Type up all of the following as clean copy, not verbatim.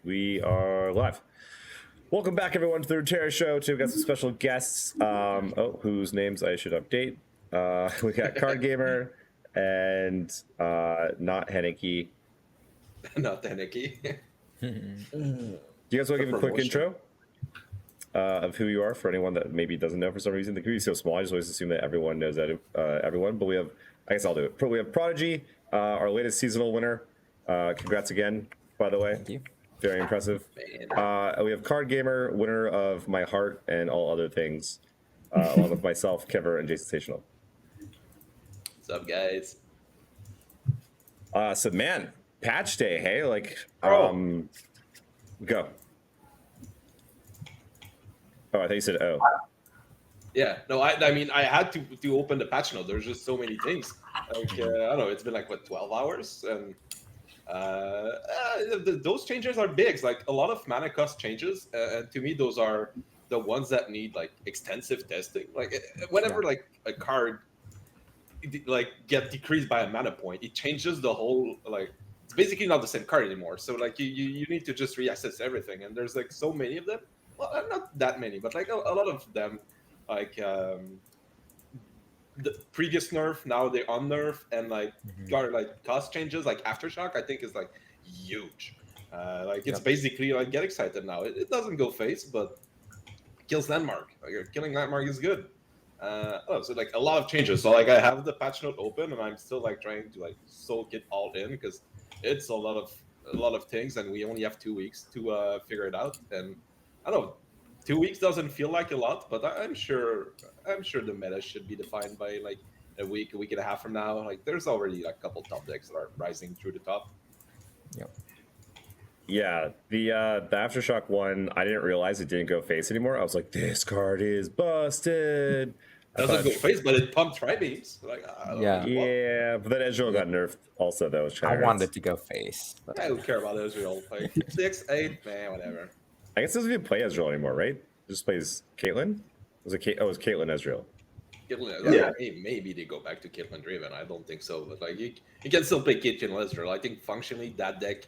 We are live. Welcome back, everyone, to the Runeterra show. We've got some special guests, whose names I should update. We got Card Gamer and not Henneke. Not Henneke. Do you guys want to give a quick intro of who you are for anyone that maybe doesn't know for some reason? The community is so small, I just always assume that everyone knows that everyone. But we have, I guess I'll do it. We have Prodigy, our latest seasonal winner. Congrats again, by the way. Thank you. Very impressive. We have Card Gamer, winner of my heart and all other things, along with myself, Kever, and Jason Stational. What's up, guys? So man, patch day, hey, go. Oh, I thought you said oh. Yeah, no, I mean, I had to open the patch note. There's just so many things. Like, I don't know, it's been like, what, 12 hours? And those changes are big. It's like a lot of mana cost changes. And to me, those are the ones that need like extensive testing. Like whenever like a card like get decreased by a mana point, it changes the whole, like, it's basically not the same card anymore. So like you need to just reassess everything. And there's like so many of them. Well, not that many, but like a lot of them, like the previous nerf, now they unnerf, and like got like cost changes, like Aftershock, I think is like huge. Like it's basically like get excited now. It doesn't go face, but kills landmark. Like killing landmark is good. So like a lot of changes. So like I have the patch note open, and I'm still like trying to like soak it all in because it's a lot of things, and we only have 2 weeks to figure it out. And I don't know. 2 weeks doesn't feel like a lot, but I'm sure the meta should be defined by like a week and a half from now. Like there's already like a couple top decks that are rising through the top. Yep. Yeah, the Aftershock one, I didn't realize it didn't go face anymore. I was like, this card is busted. Doesn't go face, but it pumped Tribeams. Like yeah, but then Ezreal got nerfed also. That was I wanted it to go face. But... I don't care about Ezreal. Like 6, 8, man, whatever. I guess it doesn't even play Ezreal anymore, right? It just plays Caitlyn? Was it it was Caitlyn Ezreal. Yeah. Maybe they go back to Caitlyn Driven. I don't think so. But like you can still play Caitlyn Ezreal. I think functionally that deck,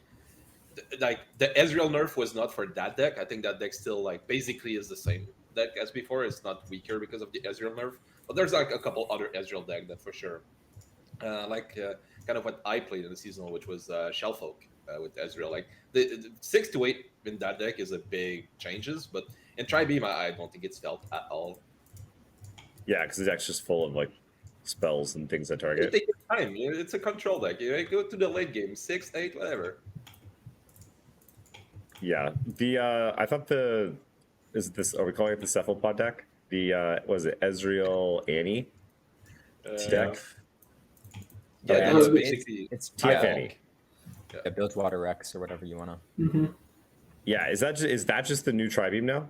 like the Ezreal nerf was not for that deck. I think that deck still like basically is the same deck as before. It's not weaker because of the Ezreal nerf. But there's like a couple other Ezreal deck that for sure. Kind of what I played in the seasonal, which was Shellfolk with Ezreal. Like the 6 to 8 in that deck is a big changes, but in Tribeam I don't think it's felt at all. Yeah, because the deck's just full of like spells and things that target. It takes time. It's a control deck. You go to the late game, 6, 8, whatever. Yeah, I thought are we calling it the Cephalopod deck? Was it Ezreal Annie deck? Yeah, it's basically it's TF Annie. Yeah, Bilgewater Rex or whatever you want to. Yeah, is that just the new Tribeam now?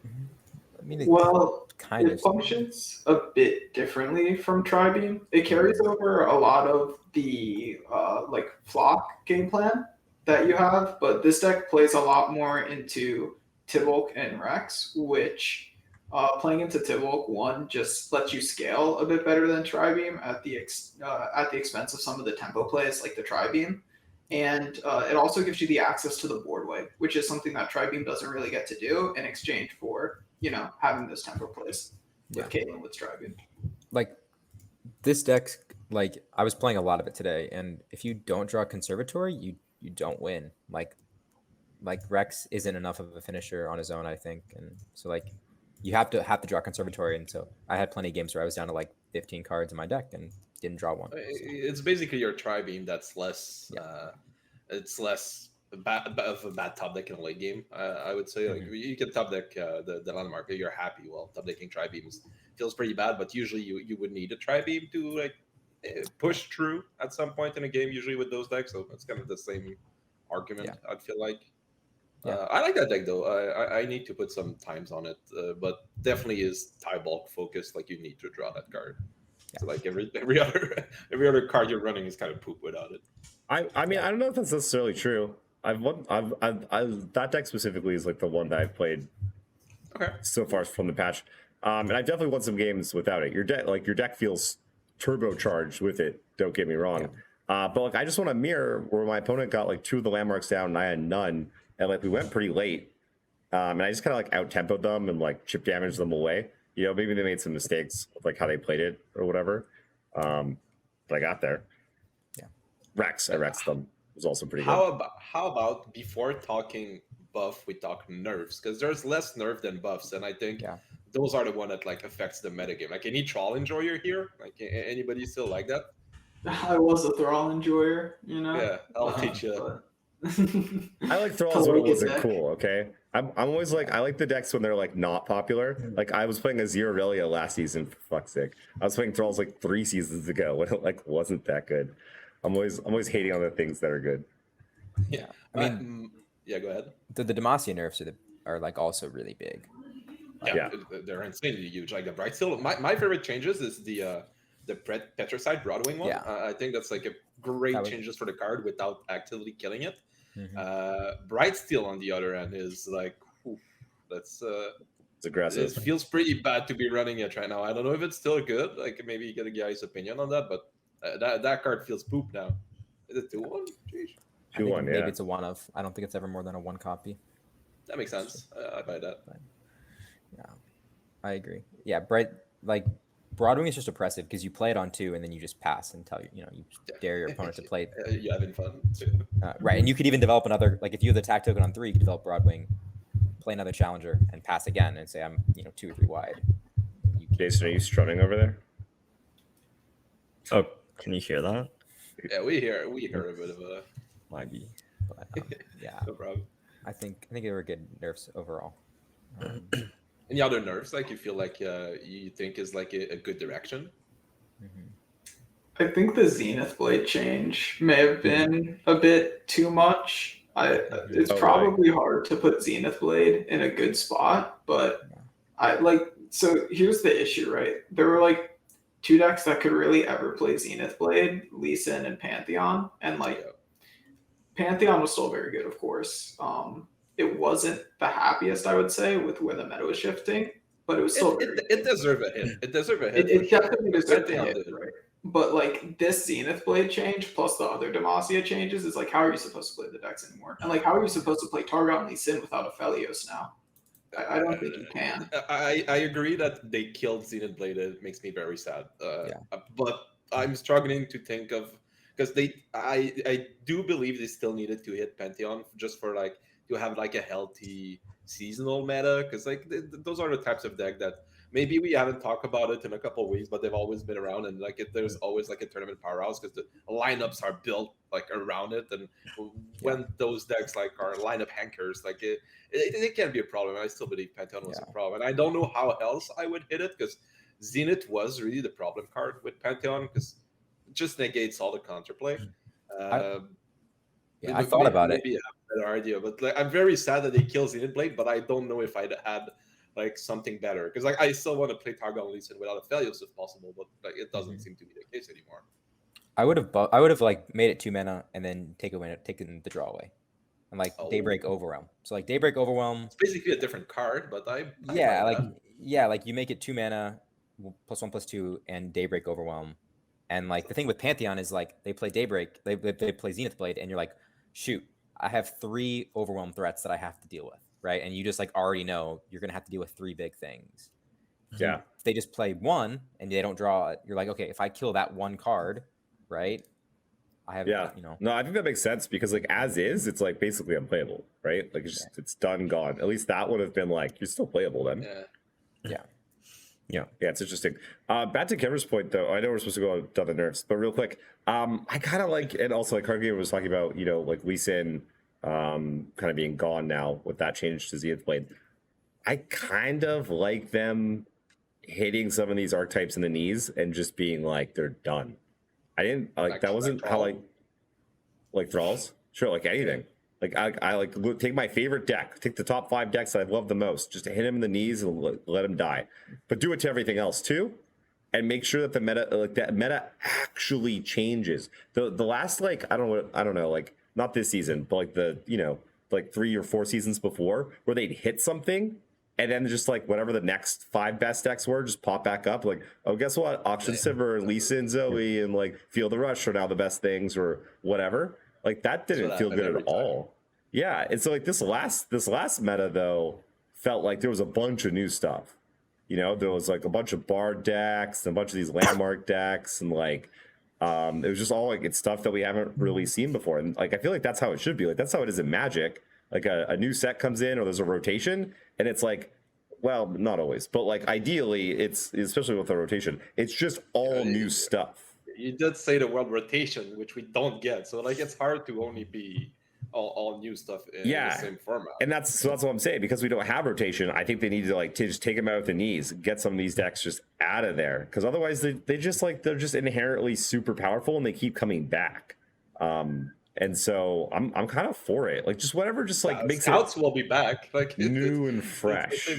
I mean, it functions a bit differently from Tribeam. It carries over a lot of the like flock game plan that you have, but this deck plays a lot more into Tibulk and Rex, which playing into Tibulk 1 just lets you scale a bit better than Tribeam at the expense of some of the tempo plays like the Tribeam. And it also gives you the access to the board wipe, which is something that Tribeam doesn't really get to do in exchange for, having those tempo plays with Caitlyn with Tribeam. Like this deck, like I was playing a lot of it today, and if you don't draw Conservatory, you don't win. Like Rex isn't enough of a finisher on his own, I think, and so like you have to draw Conservatory, and so I had plenty of games where I was down to like 15 cards in my deck and didn't draw one. It's basically your Tribeam that's less. It's less of a bad top deck in a late game. I would say like you can top deck the landmark. You're happy. Well, top decking Tribeams feels pretty bad, but usually you would need a Tribeam to like push through at some point in a game. Usually with those decks, so it's kind of the same argument. Yeah. I'd feel like. I like that deck though. I need to put some times on it, but definitely is tie bulk focused. Like you need to draw that card. Yeah. So like every other card you're running is kind of poop without it. I mean I don't know if that's necessarily true. That deck specifically is like the one that I've played so far from the patch, and I definitely won some games without it. Your deck feels turbocharged with it. Don't get me wrong. But like I just want to mirror where my opponent got like 2 of the landmarks down and I had none, and like we went pretty late, and I just kind of like out tempoed them and like chip damaged them away. You know, maybe they made some mistakes with like how they played it or whatever. But I got there. Yeah, I Rexed them. It was also pretty good. How about before talking buff, we talk nerfs, because there's less nerf than buffs, and I think those are the one that like affects the metagame. Like any Thrall enjoyer here, like anybody still like that? I was a Thrall enjoyer, you know. Yeah, I'll teach you. I like Thralls when it wasn't cool. Okay, I'm always like I like the decks when they're like not popular. Like I was playing a Irelia last season, for fuck's sake. I was playing Thralls like 3 seasons ago when it like wasn't that good. I'm always hating on the things that are good. Yeah, I mean, yeah, go ahead. The Demacia nerfs are like also really big. Yeah, they're insanely huge. Like the Bright Steel. My favorite changes is the Petricide Broadwing one. Yeah. I think that's like a great changes for the card without actively killing it. Bright Steel on the other end is like, that's it's aggressive. It feels pretty bad to be running it right now. I don't know if it's still good. Like maybe get a guy's opinion on that, but that card feels poop now. Is it 2-1? 2-1, maybe it's a 1 of. I don't think it's ever more than a 1 copy. That makes sense. I buy that. But, yeah, I agree. Yeah, Broadwing is just oppressive because you play it on 2 and then you just pass and you dare your opponent to play. You're having fun too. Right, and you could even develop another. Like if you have the attack token on 3, you could develop Broadwing, play another challenger, and pass again and say I'm 2 or 3 wide. Jason, are you strumming over there? Oh, can you hear that? Yeah, we hear a bit of a. Might be. But, yeah, no problem. I think they were good nerfs overall. Any other nerfs like you feel like you think is like a good direction? I think the Zenith Blade change may have been a bit too much. It's probably hard to put Zenith Blade in a good spot, but so here's the issue, right? There were like 2 decks that could really ever play Zenith Blade, Lee Sin and Pantheon, and Pantheon was still very good, of course. It wasn't the happiest, I would say, with where the meta was shifting, but it was still it deserved a hit. It deserved a hit. It definitely deserved a hit, right? But like this Zenith Blade change plus the other Demacia changes is like, how are you supposed to play the decks anymore? And like, how are you supposed to play Targon and Lee Sin without a Felios now? I don't think you can. I agree that they killed Zenith Blade. It makes me very sad. But I'm struggling to think of because I do believe they still needed to hit Pantheon just for like to have like a healthy seasonal meta because like those are the types of deck that maybe we haven't talked about it in a couple of weeks, but they've always been around and like there's always like a tournament powerhouse because the lineups are built like around it, and when those decks like are lineup hankers, like it can be a problem. I still believe Pantheon was a problem, and I don't know how else I would hit it because Zenith was really the problem card with Pantheon because it just negates all the counterplay. I thought about it. Maybe I have a better idea, but like, I'm very sad that they killed Zenith Blade, but I don't know if I'd had like something better because like I still want to play Targon Lee Sin without a Felios if possible, but like it doesn't seem to be the case anymore. I would have like made it 2 mana and then taken the draw away, and like Daybreak Overwhelm. So like Daybreak Overwhelm. It's basically a different card, but like you make it 2 mana +1/+2 and Daybreak Overwhelm, and like the thing with Pantheon is like they play Daybreak, they play Zenith Blade, and you're like, shoot, I have 3 Overwhelm threats that I have to deal with. Right, and you just like already know you're gonna have to deal with 3 big things. Yeah. If they just play 1 and they don't draw it, you're like, okay, if I kill that 1 card, right? I have No, I think that makes sense because like as is, it's like basically unplayable, right? Like it's done, gone. At least that would have been like you're still playable then. Yeah, it's interesting. Back to Kevin's point though, I know we're supposed to go on to the nerfs, but real quick, I kind of like, and also like Cargill was talking about, like Lee Sin kind of being gone now with that change to Zenith Blade. I kind of like them hitting some of these archetypes in the knees and just being like they're done. I didn't like that wasn't how like Thralls. Sure, like anything. Like I like take my favorite deck, take the top 5 decks that I've loved the most, just to hit him in the knees and let him die. But do it to everything else too, and make sure that the meta actually changes. The last like I don't know like. Not this season, but like the like 3 or 4 seasons before, where they'd hit something and then just like whatever the next 5 best decks were, just pop back up. Like, oh, guess what? Auction Sivir, Lisa and Zoe, and like Feel the Rush are now the best things, or whatever. Like that didn't feel good at all. Yeah, and so like this last meta though felt like there was a bunch of new stuff. You know, there was like a bunch of Bard decks and a bunch of these landmark decks, and like it was just all like it's stuff that we haven't really seen before. And like I feel like that's how it should be. Like that's how it is in Magic. Like a new set comes in, or there's a rotation, and it's like, well, not always, but like ideally, it's especially with the rotation, it's just all new stuff. You did say the word rotation, which we don't get, so like it's hard to only be all new stuff in the same format. And that's what I'm saying, because we don't have rotation. I think they need to like to just take them out with the knees, get some of these decks just out of there, because otherwise they just like they're just inherently super powerful and they keep coming back. And so I'm kind of for it. Like just whatever, just like makes Scouts will be back, like new and fresh.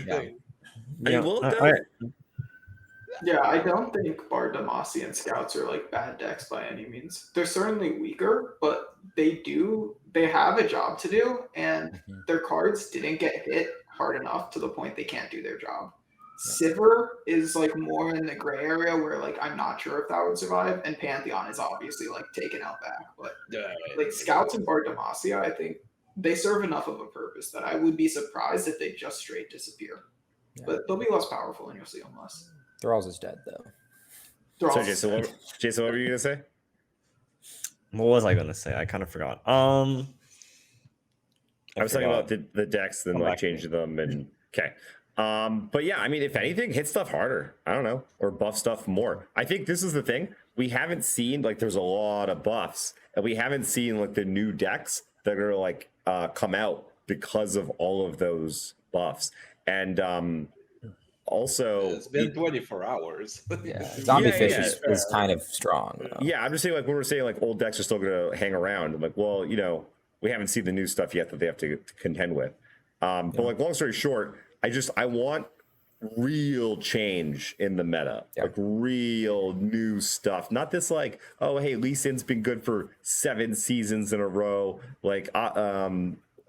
Yeah, I don't think Bard, Demacia, and Scouts are like bad decks by any means. They're certainly weaker, but they have a job to do, and their cards didn't get hit hard enough to the point they can't do their job. Sivir is like more in the gray area where like I'm not sure if that would survive, and Pantheon is obviously like taken out back. But like Scouts and Bard, Demacia, I think they serve enough of a purpose that I would be surprised if they just straight disappear. Yeah. But they'll be less powerful, and you'll see them less. Thralls is dead though. So Jason, what were you gonna say? What was I gonna say? I kind of forgot. I was talking about the decks and like changing them, and okay. But yeah, I mean, if anything, hit stuff harder. I don't know, or buff stuff more. I think this is the thing. We haven't seen like there's a lot of buffs, and we haven't seen like the new decks that are like come out because of all of those buffs. And also, it's been 24 hours. Zombie Fish is kind of strong. Though. Yeah, I'm just saying, like when we're saying like old decks are still going to hang around. I'm like, well, you know, we haven't seen the new stuff yet that they have to contend with. But like, long story short, I want real change in the meta, like real new stuff. Not this like, oh hey, Lee Sin's been good for 7 seasons in a row. Like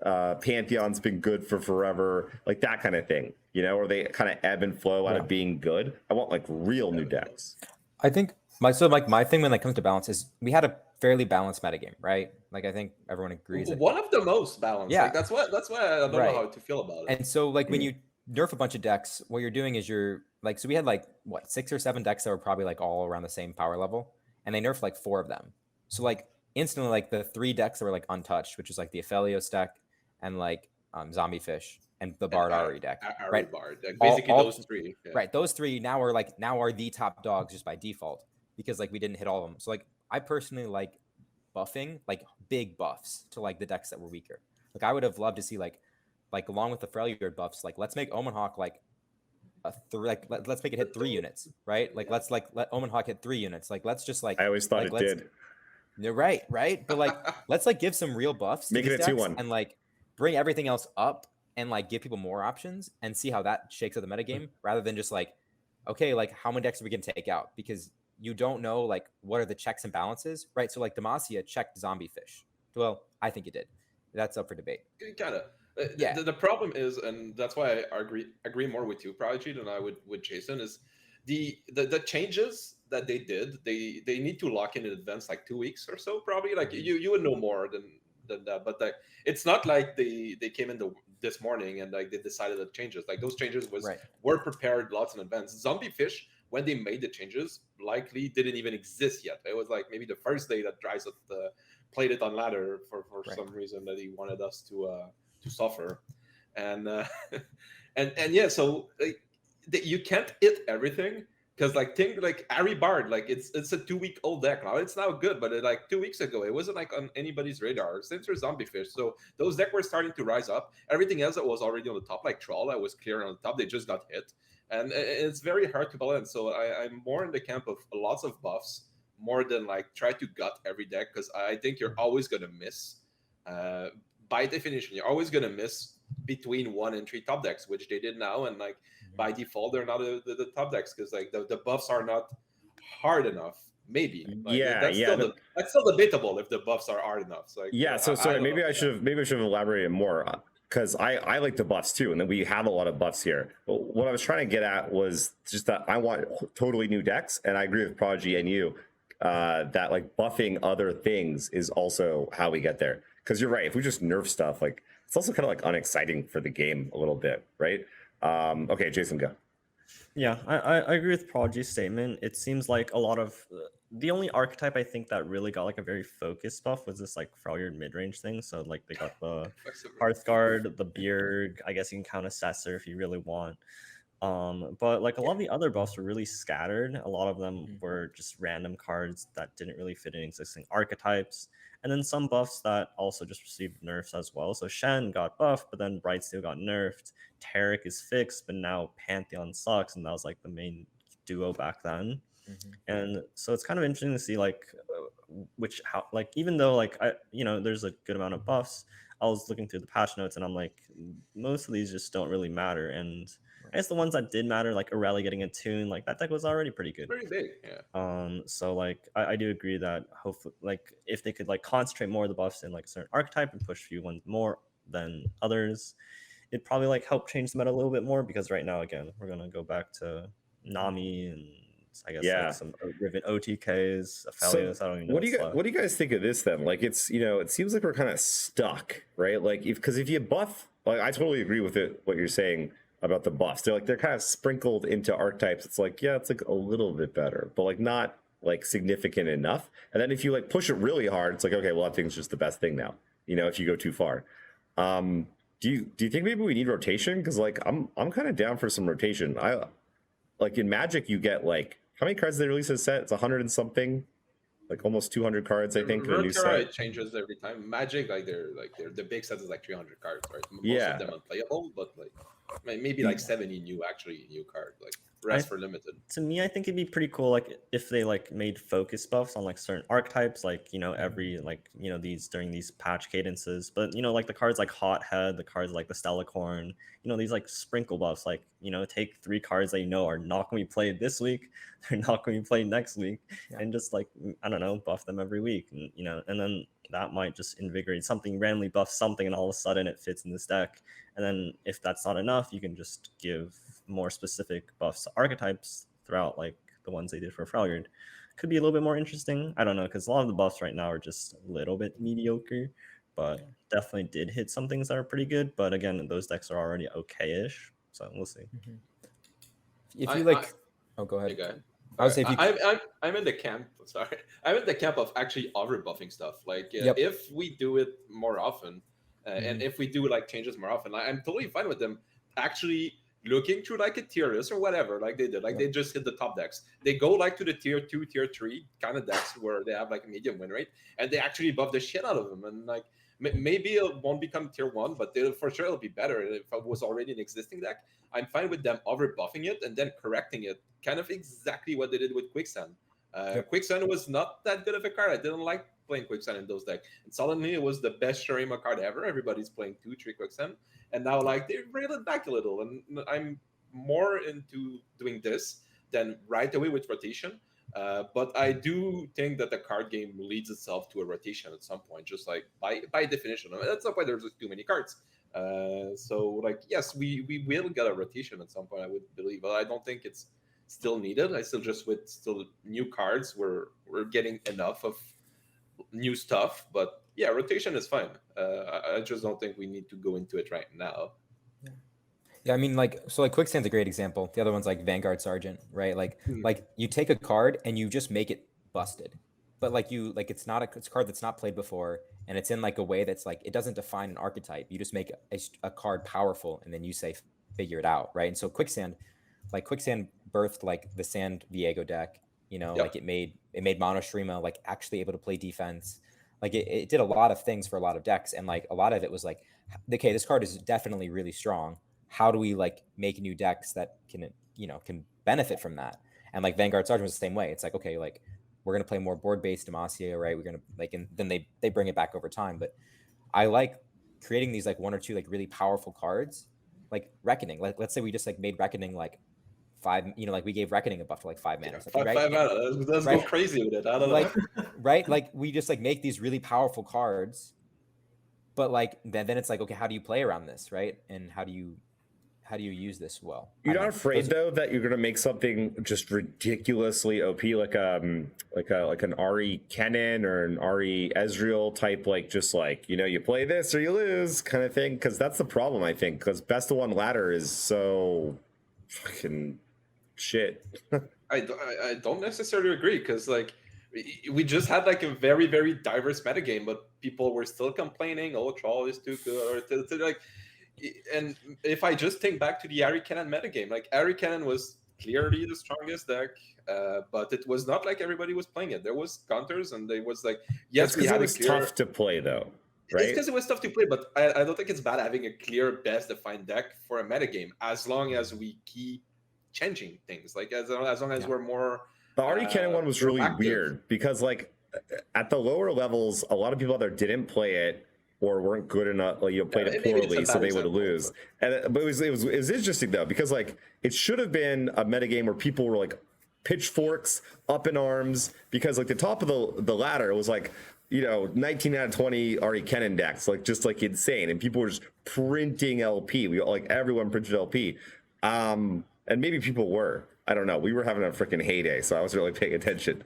Pantheon's been good for forever, like that kind of thing, you know, or they kind of ebb and flow out of being good. I want like real new decks. I think my thing when it comes to balance is we had a fairly balanced metagame, right? Like I think everyone agrees. One of the most balanced. Yeah, like, that's why I don't know how to feel about it. And so like when you nerf a bunch of decks, what you're doing is you're like, so we had like what 6 or 7 decks that were probably like all around the same power level, and they nerfed like 4 of them. So like instantly, like the 3 decks that were like untouched, which is like the Aphelios deck and like Zombie Fish and the Bard Ari deck, right? Bard, like basically those 3. Yeah. Right, those 3 now are the top dogs just by default because like we didn't hit all of them. So like I personally like buffing, like big buffs to like the decks that were weaker. Like I would have loved to see like along with the Frel buffs, like let's make Omen Hawk like let's make it hit 3 units, right? Like let's like let Omen Hawk hit 3 units. Like let's just like I always thought like, it did. You're right, but like let's like give some real buffs. Make it a 2-1 and like bring everything else up and like give people more options and see how that shakes out the metagame rather than just like, okay, like how many decks are we gonna take out? Because you don't know like what are the checks and balances, right? So like Demacia checked Zombie Fish. Well, I think it did. That's up for debate. Kind of. Yeah. The problem is, and that's why I agree more with you, Prodigy, than I would with Jason, is the changes that they did. They need to lock in advance, like 2 weeks or so, probably. Like you would know more than that, but like it's not like they came in this morning and like they decided the changes. Like those changes were prepared lots in advance. Zombie Fish, when they made the changes, likely didn't even exist yet. It was like maybe the first day that Dryset played it on ladder for some reason that he wanted us to suffer, and yeah, so like, you can't hit everything because like think like Ari Bard, like it's a 2-week-old deck now. It's now good, but like 2 weeks ago, it wasn't like on anybody's radar since there's Zombie Fish. So those decks were starting to rise up. Everything else that was already on the top, like Troll, that was clear on the top, they just got hit, and it's very hard to balance. So I'm more in the camp of lots of buffs more than like try to gut every deck, because I think you're always gonna miss. By definition, you're always going to miss between 1 and 3 top decks, which they did now. And like by default, they're not the top decks because like the buffs are not hard enough. Maybe. Like, that's still debatable if the buffs are hard enough. So, like, yeah. So sorry, maybe I should have elaborated more. because I like the buffs too, and then we have a lot of buffs here. But what I was trying to get at was just that I want totally new decks, and I agree with Prodigy and you that like buffing other things is also how we get there. Because you're right, if we just nerf stuff, like it's also kind of like unexciting for the game a little bit, right? Okay, Jason, go. Yeah, I agree with Prodigy's statement. It seems like a lot of the only archetype I think that really got like a very focused buff was this like Frel mid-range thing. So like they got the Hearthguard, the Beard. I guess you can count Assessor if you really want. But like a lot of the other buffs were really scattered. A lot of them were just random cards that didn't really fit in existing archetypes. And then some buffs that also just received nerfs as well. So Shen got buffed, but then Brightsteel got nerfed. Taric is fixed, but now Pantheon sucks, and that was like the main duo back then. And so it's kind of interesting to see like even though like there's a good amount of buffs, I was looking through the patch notes and I'm like, most of these just don't really matter. And I guess the ones that did matter, like Irelia getting a tune, like that deck was already pretty good. Pretty big, yeah. So like I do agree that hopefully like if they could like concentrate more of the buffs in like a certain archetype and push a few ones more than others, it'd probably like help change the meta a little bit more, because right now again we're gonna go back to Nami and I guess like some Riven OTKs, Aphelios. So I don't even know. What do you guys think of this then? Like it's it seems like we're kind of stuck, right? Like because if you buff, like I totally agree with what you're saying about the buffs. They're kind of sprinkled into archetypes. It's like it's like a little bit better, but like not like significant enough. And then if you like push it really hard, it's like okay, well that thing's just the best thing now. If you go too far. Do you think maybe we need rotation? Because like I'm kind of down for some rotation. I like in Magic you get like how many cards did they release a set? It's 100 and something, like almost 200 cards I think. Runeterra, it changes every time. Magic they're the big set is like 300 cards, right? Most of them unplayable, but like maybe like 70 new card, like rest for limited. To me, I think it'd be pretty cool like if they like made focus buffs on like certain archetypes, like every like these during these patch cadences. But like the cards like Hothead, the cards like the Stellacorn, these like sprinkle buffs, like take 3 cards that are not going to be played this week, they're not going to be played next week, and just like I don't know, buff them every week, and and then that might just invigorate something, randomly buff something, and all of a sudden it fits in this deck. And then if that's not enough, you can just give more specific buffs to archetypes throughout, like the ones they did for Freljord. Could be a little bit more interesting. I don't know, because a lot of the buffs right now are just a little bit mediocre, but definitely did hit some things that are pretty good. But again, those decks are already okay-ish, so we'll see. If you go ahead. Go ahead. I would say I'm in the camp. Sorry, I'm in the camp of actually overbuffing stuff. Like if we do it more often, and if we do like changes more often, I'm totally fine with them actually looking through like a tier list or whatever, like they did. Like they just hit the top decks. They go like to the tier 2, tier 3 kind of decks where they have like a medium win rate, and they actually buff the shit out of them. And like maybe it won't become tier 1, but for sure it'll be better if it was already an existing deck. I'm fine with them over buffing it and then correcting it, kind of exactly what they did with Quicksand. Quicksand was not that good of a card. I didn't like playing Quicksand in those decks, and suddenly it was the best Shurima card ever. Everybody's playing 2-3 Quicksand, and now like they railed it back a little, and I'm more into doing this than right away with rotation. But I do think that the card game leads itself to a rotation at some point, just like by definition. That's not why there's just too many cards. So like yes, we will get a rotation at some point, I would believe, but I don't think it's still needed. I still just with new cards we're getting enough of new stuff. But yeah, rotation is fine. I just don't think we need to go into it right now. Yeah, I mean, like Quicksand's a great example. The other one's like Vanguard Sergeant, right? Like you take a card and you just make it busted, but it's a card that's not played before, and it's in like a way that's like it doesn't define an archetype. You just make a card powerful, and then you say figure it out, right? And so Quicksand birthed like the San Diego deck. Like it made Mono Shurima like actually able to play defense. Like it did a lot of things for a lot of decks, and like a lot of it was like, okay, this card is definitely really strong. How do we like make new decks that can benefit from that? And like Vanguard Sergeant was the same way. It's like, okay, like we're gonna play more board-based Demacia, right? We're gonna like, and then they bring it back over time. But I like creating these like 1 or 2 like really powerful cards, like Reckoning. Like let's say we just like made Reckoning like 5, like we gave Reckoning a buff for like 5 mana. Five mana. Let's go crazy with it. I don't know. Right? Like we just like make these really powerful cards But like then it's like, okay, how do you play around this, right? And how do you use this well? You're not afraid though that you're gonna make something just ridiculously OP, like an Ari Kennen or an Ari Ezreal type, like just like, you play this or you lose kind of thing? Because that's the problem, I think. Because best of one ladder is so fucking shit. I don't necessarily agree, because like we just had like a very, very diverse metagame, but people were still complaining, oh, Troll is too good, or like. And if I just think back to the Ari Kennen metagame, like Ari Kennen was clearly the strongest deck, but it was not like everybody was playing it. There was counters, and there was like, yes, we had it was tough to play though, right? It's because it was tough to play, but I don't think it's bad having a clear, best defined deck for a metagame, as long as we keep changing things. Like as long as we're more. The Ari Kennen one was really active. weird because like at the lower levels, a lot of people out there didn't play it or weren't good enough, like played it poorly, so they would lose. But it was interesting though, because like it should have been a metagame where people were like pitchforks up in arms, because like the top of the ladder was like 19 out of 20 Ari Kennen decks, like just like insane, and people were just printing LP. Everyone printed LP, and maybe people were. I don't know. We were having a freaking heyday, so I wasn't really paying attention.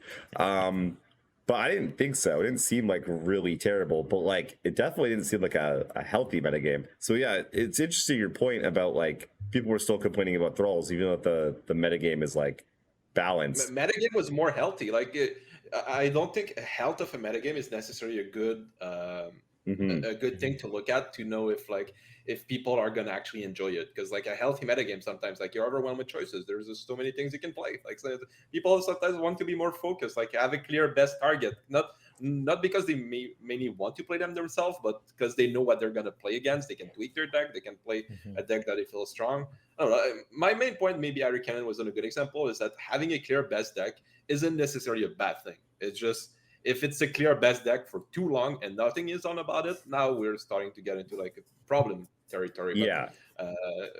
But I didn't think so. It didn't seem like really terrible, but like it definitely didn't seem like a healthy metagame. So yeah, it's interesting your point about like people were still complaining about Thralls, even though the metagame is like balanced. Metagame was more healthy. Like I don't think a health of a metagame is necessarily a good a good thing to look at to know if people are gonna actually enjoy it. Because like a healthy metagame, sometimes like you're overwhelmed with choices. There's just so many things you can play. Like so people sometimes want to be more focused, like have a clear best target. Not because they mainly want to play them themselves, but because they know what they're gonna play against. They can tweak their deck. They can play a deck that they feel strong. I don't know. My main point, maybe Ari Kennen wasn't a good example, is that having a clear best deck isn't necessarily a bad thing. It's just, if it's a clear best deck for too long and nothing is on about it, now we're starting to get into like a problem territory. But, yeah.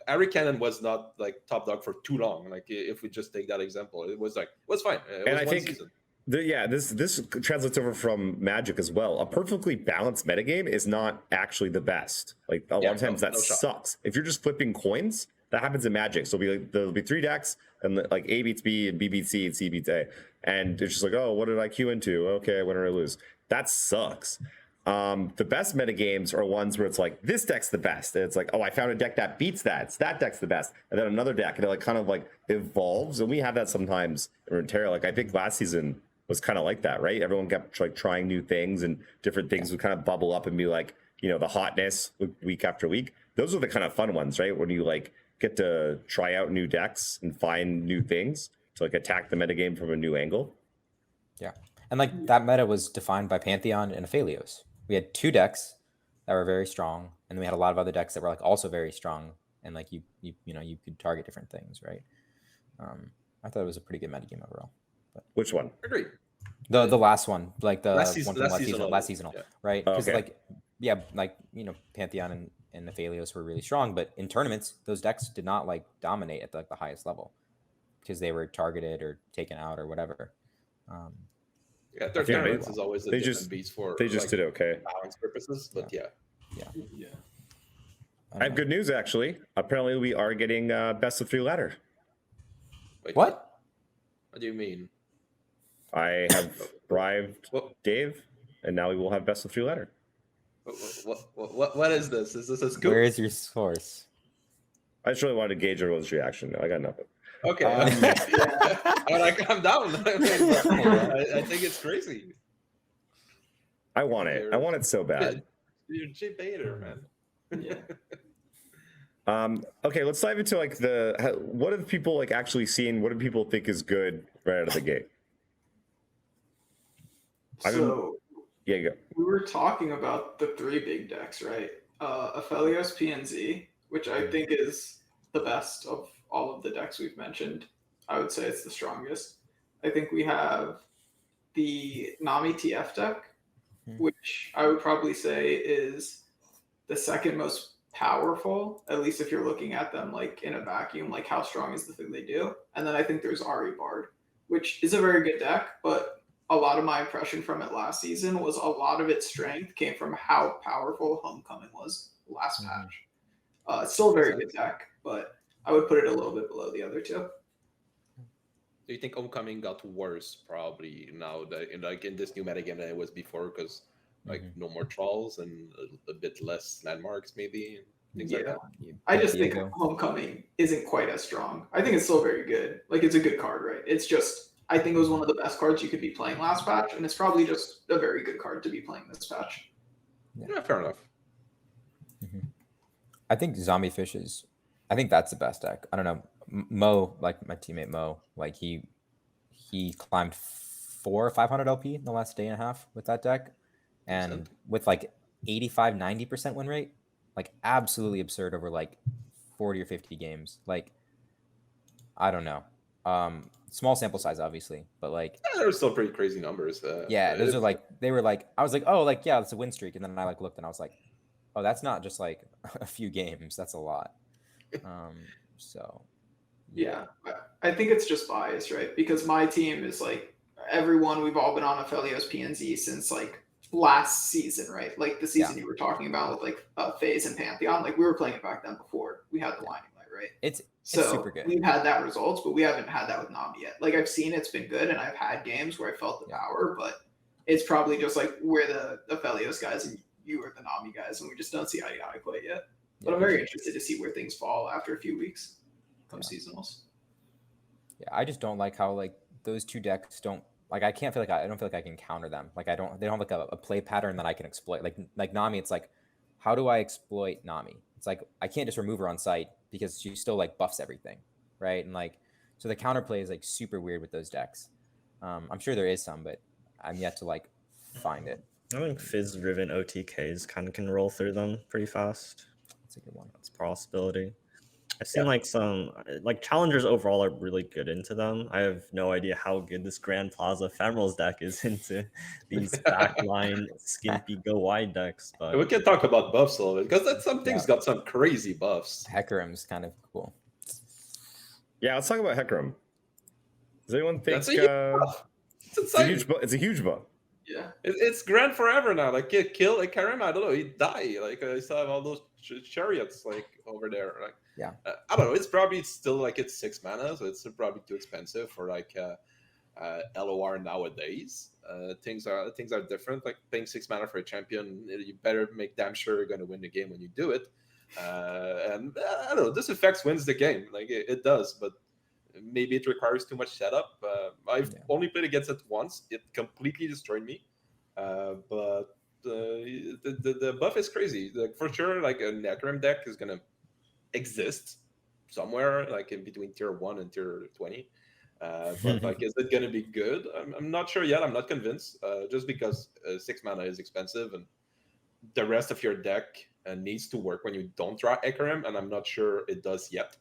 Ari Kennen was not like top dog for too long. Like if we just take that example, it was fine. It was I think season. This translates over from Magic as well. A perfectly balanced metagame is not actually the best. Like a lot of times that sucks. If you're just flipping coins, that happens in Magic. So there'll be 3 decks, and like A beats B and B beats C and C beats A, and it's just like, oh, what did I queue into? Okay, I win or I lose. That sucks. The best metagames are ones where it's like, this deck's the best, and it's like, oh, I found a deck that beats that. It's that deck's the best, and then another deck, and it like kind of like evolves. And we have that sometimes in Runeterra. Like I think last season was kind of like that, right? Everyone kept like trying new things, and different things would kind of bubble up and be like, the hotness week after week. Those are the kind of fun ones, right? When you like get to try out new decks and find new things to like attack the metagame from a new angle. Yeah, and like that meta was defined by Pantheon and Aphelios. We had 2 decks that were very strong, and then we had a lot of other decks that were like also very strong, and like you could target different things, right? I thought it was a pretty good metagame overall. But which one? Agreed. The last one, like the last seasonal, right? Because Pantheon and Aphelios were really strong, but in tournaments, those decks did not like dominate at like the highest level because they were targeted or taken out or whatever. Their tournaments is always a different beast for they just did okay balance purposes, but yeah. I have good news actually. Apparently, we are getting best of 3 ladder. Wait, what? What do you mean? I have bribed Dave, and now we will have best of 3 ladder. What is this? Is this a scoop? Where is your source? I just really wanted to gauge everyone's reaction. I got nothing. Okay. I'm like, calm down. I think it's crazy. I want it. I want it so bad. You're Jay Bader, man. Yeah. Okay, let's dive into like what have people like actually seen? What do people think is good right out of the gate? So yeah, go. We were talking about the 3 big decks, right? Aphelios, PNZ, which I think is the best of all of the decks we've mentioned. I would say it's the strongest. I think we have the Nami TF deck, which I would probably say is the second most powerful, at least if you're looking at them like in a vacuum, like how strong is the thing they do. And then I think there's Ari Bard, which is a very good deck, but a lot of my impression from it last season was a lot of its strength came from how powerful Homecoming was last patch. Still a very good deck, but I would put it a little bit below the other two. Do you think Homecoming got worse probably now that in this new metagame than it was before because like no more Thralls and a bit less landmarks maybe and things like that? I just think Homecoming isn't quite as strong. I think it's still very good. Like it's a good card, right? It's just I think it was one of the best cards you could be playing last patch, and it's probably just a very good card to be playing this patch. Yeah, fair enough. I think Zombie Fish is. I think that's the best deck. I don't know. Mo, like my teammate Mo, like he climbed 400 or 500 LP in the last day and a half with that deck, and with like 85-90% win rate, like absolutely absurd over like 40 or 50 games. Like I don't know. Small sample size, obviously, but like they're still pretty crazy numbers. Yeah, those are like they were like I was like, oh, like yeah, it's a win streak, and then I like looked and I was like, oh, that's not just like a few games, that's a lot. So yeah, I think it's just bias, right? Because my team is like everyone. We've all been on Aphelios PNZ since like last season, right? Like the season you were talking about with like FaZe and Pantheon. Like we were playing it back then before we had the Lightning Light, right? It's so super good. We've had that results, but we haven't had that with Nami yet. Like I've seen it's been good, and I've had games where I felt the power, but it's probably just like we're the Aphelios guys and you are the Nami guys, and we just don't see eye to eye quite yet. But I'm very interested to see where things fall after a few weeks come seasonals. Yeah, I just don't like how like those two decks don't like. I don't feel like I can counter them. Like they don't have like a play pattern that I can exploit. Like Nami, it's like, how do I exploit Nami? It's like I can't just remove her on site because she still like buffs everything, right? And like so the counterplay is like super weird with those decks. I'm sure there is some, but I'm yet to like find it. I think Fizz-driven OTKs kind of can roll through them pretty fast. That's a good one. That's a possibility. I've seen like some like challengers overall are really good into them. I have no idea how good this Grand Plaza Ephemerals deck is into these backline skimpy go wide decks. But we can talk about buffs a little bit because that some things got some crazy buffs. Hecarim's kind of cool. Yeah, let's talk about Hecarim. Does anyone think That's a huge buff. It's a huge buff? Yeah, it's grand forever now. Like kill Hecarim, I don't know, he'd die. Like I still have all those chariots like over there. Like I don't know. It's probably still like it's 6 mana, so it's probably too expensive for like LOR nowadays. Things are different. Like paying 6 mana for a champion, you better make damn sure you're gonna win the game when you do it. And I don't know. This effects wins the game. Like it does, but maybe it requires too much setup. I've only played against it once. It completely destroyed me. But the buff is crazy. Like for sure, like a Hecarim deck is gonna exist somewhere, like in between tier 1 and tier 20. But like, is it gonna be good? I'm not sure yet. I'm not convinced. Just because 6 mana is expensive, and the rest of your deck needs to work when you don't draw Hecarim, and I'm not sure it does yet.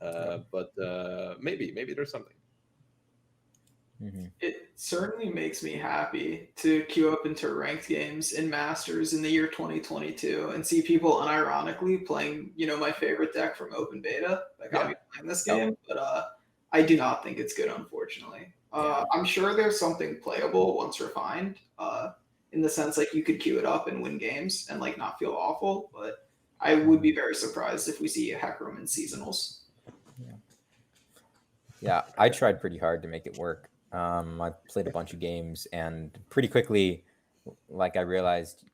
But maybe there's something. It certainly makes me happy to queue up into ranked games in Masters in the year 2022 and see people unironically playing, my favorite deck from open beta that got me playing this game. But I do not think it's good, unfortunately. I'm sure there's something playable once refined, in the sense like you could queue it up and win games and like not feel awful. But I would be very surprised if we see a Hecarim in seasonals. Yeah, I tried pretty hard to make it work. I played a bunch of games, and pretty quickly, like I realized,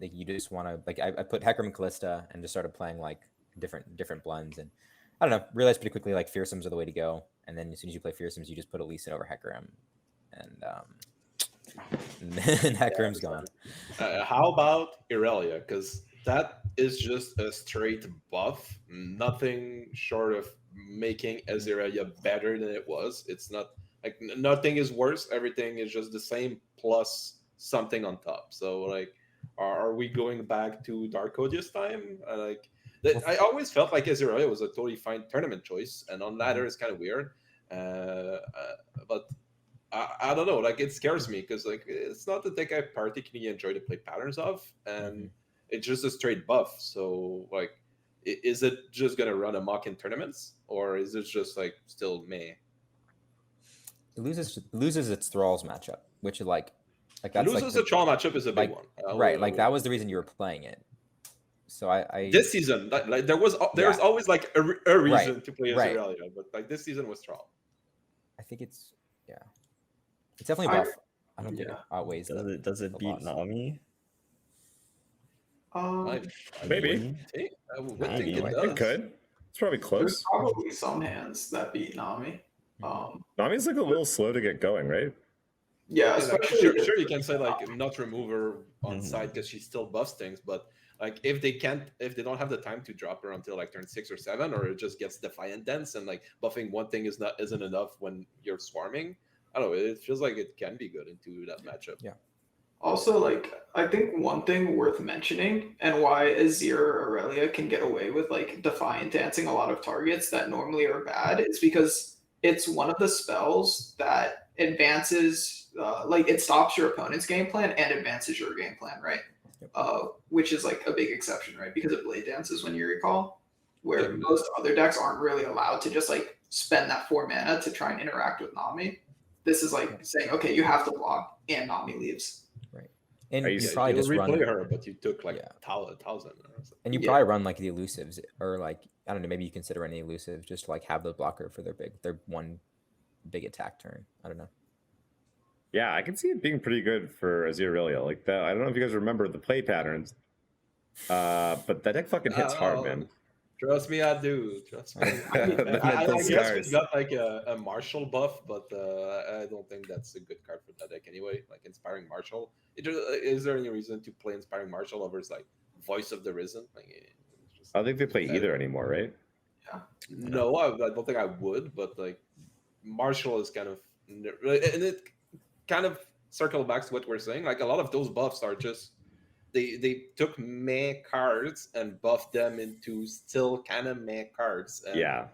like you just want to like I put Hecarim and Callista and just started playing like different blends, and I don't know, realized pretty quickly like fearsomes are the way to go. And then as soon as you play fearsomes, you just put Elisa over Hecarim, and then Hecarim's gone. How about Irelia? Because that is just a straight buff, nothing short of making Irelia better than it was. It's not like nothing is worse. Everything is just the same plus something on top. So like, are we going back to Dark Odious time? I always felt like Irelia was a totally fine tournament choice, and on ladder it's kind of weird. But I don't know. Like it scares me because like it's not the deck I particularly enjoy to play patterns of, and it's just a straight buff. So like, is it just gonna run amok in tournaments, or is it just like still meh? It loses its Thralls matchup. which is like that's loses the Troll matchup is a big one. Right, like that was the reason you were playing it. So I this season, like there's always like a reason to play as Irelia, but like this season was Troll. I think it's definitely buff. I don't think it outweighs. Does it beat Nami? Maybe. It could. It's probably close. There's probably some hands that beat Nami. Nami's like a little slow to get going, right? Yeah, especially like, sure you can say like not remove her on side because she still buffs things, but like if they don't have the time to drop her until like turn 6 or 7, or it just gets Defiant Dance and like buffing one thing isn't enough when you're swarming. I don't know. It feels like it can be good into that matchup. Yeah. Also, like, I think one thing worth mentioning and why Azir or Irelia can get away with like Defiant Dancing a lot of targets that normally are bad is because it's one of the spells that advances, like it stops your opponent's game plan and advances your game plan, right? Which is like a big exception, right? Because it blade dances when you recall, where most other decks aren't really allowed to just like spend that 4 mana to try and interact with Nami. This is like saying, okay, you have to block and Nami leaves. Right. And you probably just run her, but you took like 1,000. And you probably run like the elusives, or like I don't know, maybe you consider any elusive just to like have the blocker for their one big attack turn. I don't know. Yeah, I can see it being pretty good for Azir Irelia. Like that. I don't know if you guys remember the play patterns, but that deck fucking hits hard, man. Trust me, I do. Trust me. I guess we got like a Marshall buff, but I don't think that's a good card for that deck anyway. Like Inspiring Marshall. Is there any reason to play Inspiring Marshall over like Voice of the Risen? Like, I don't think they play either anymore, right? Yeah. No, I don't think I would. But like Marshall is kind of, and it kind of circle back to what we're saying. Like a lot of those buffs are just. They took meh cards and buffed them into still kind of meh cards. And,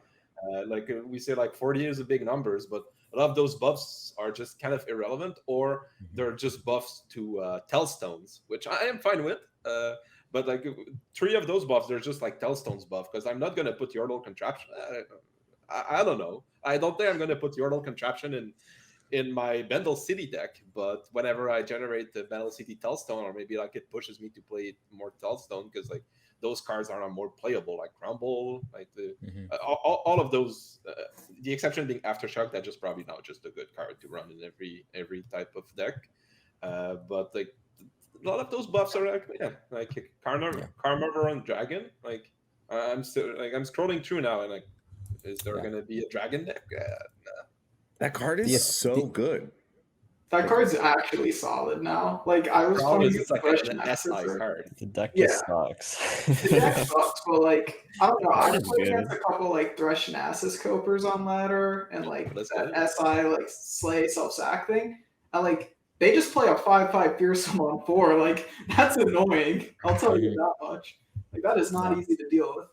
like we say, like 40 is a big numbers, but a lot of those buffs are just kind of irrelevant, or they're just buffs to Tellstones, which I am fine with. But like 3 of those buffs, they're just like Tellstones buff, because I'm not going to put Yordle Contraption. I don't know. I don't think I'm going to put Yordle Contraption in my Bendel City deck, but whenever I generate the Bendel City Tellstone, or maybe like it pushes me to play more Tellstone, because like those cards are more playable, like Crumble, like the all of those. The exception being Aftershock, that just probably not just a good card to run in every type of deck. But like a lot of those buffs are like Camavoran Dragon. Like I'm scrolling through now, and like, is there gonna be a dragon deck? Nah. That card is so good. That card's actually solid now. Like I was playing it's like an SI card. The deck just sucks. The deck sucks, but like I don't know. I played against a couple like Thresh Nasus Copers on ladder and like that SI like slay self-sack thing. And like they just play a 5/5 fearsome on 4. Like that's annoying. I'll tell you that much. Like that is not easy to deal with.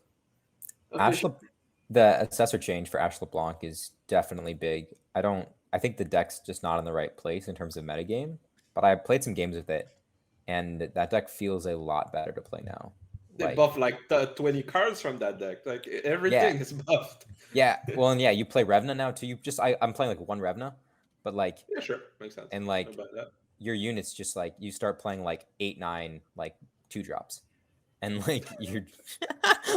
The assessor change for Ash LeBlanc is definitely big. I think the deck's just not in the right place in terms of metagame, but I played some games with it, and that deck feels a lot better to play now. They buff like 20 cards from that deck. Like everything is buffed. Yeah, well, and you play Revna now too. I'm playing like 1 Revna, but like sure, makes sense. And like your units just like you start playing like 8/9 like 2-drops, and like you're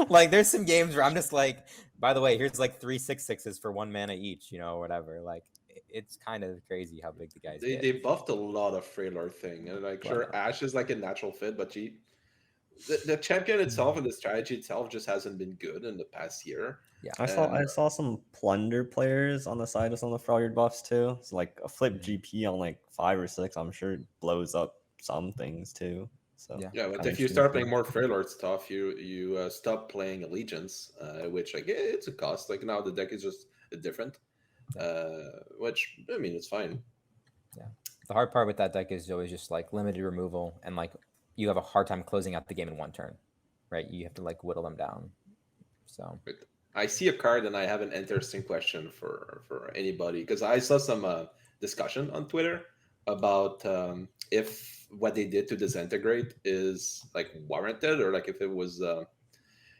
like there's some games where I'm just like, by the way, here's like 3 6/6s for 1 mana each, or whatever. Like it's kind of crazy how big the guys get. They buffed a lot of Frailer thing, and like sure, Ash is like a natural fit, but the champion itself and the strategy itself just hasn't been good in the past year. Yeah, I saw some Plunder players on the side of some of the Freljord buffs too. It's like a flip GP on like 5 or 6. I'm sure it blows up some things too. So but if you start playing more Freljord stuff, you stop playing Allegiance, which like it's a cost. Like now the deck is just different, which I mean it's fine. Yeah, the hard part with that deck is always just like limited removal, and like you have a hard time closing out the game in 1 turn, right? You have to like whittle them down. So I see a card, and I have an interesting question for anybody, because I saw some discussion on Twitter about if what they did to Disintegrate is like warranted, or like if it was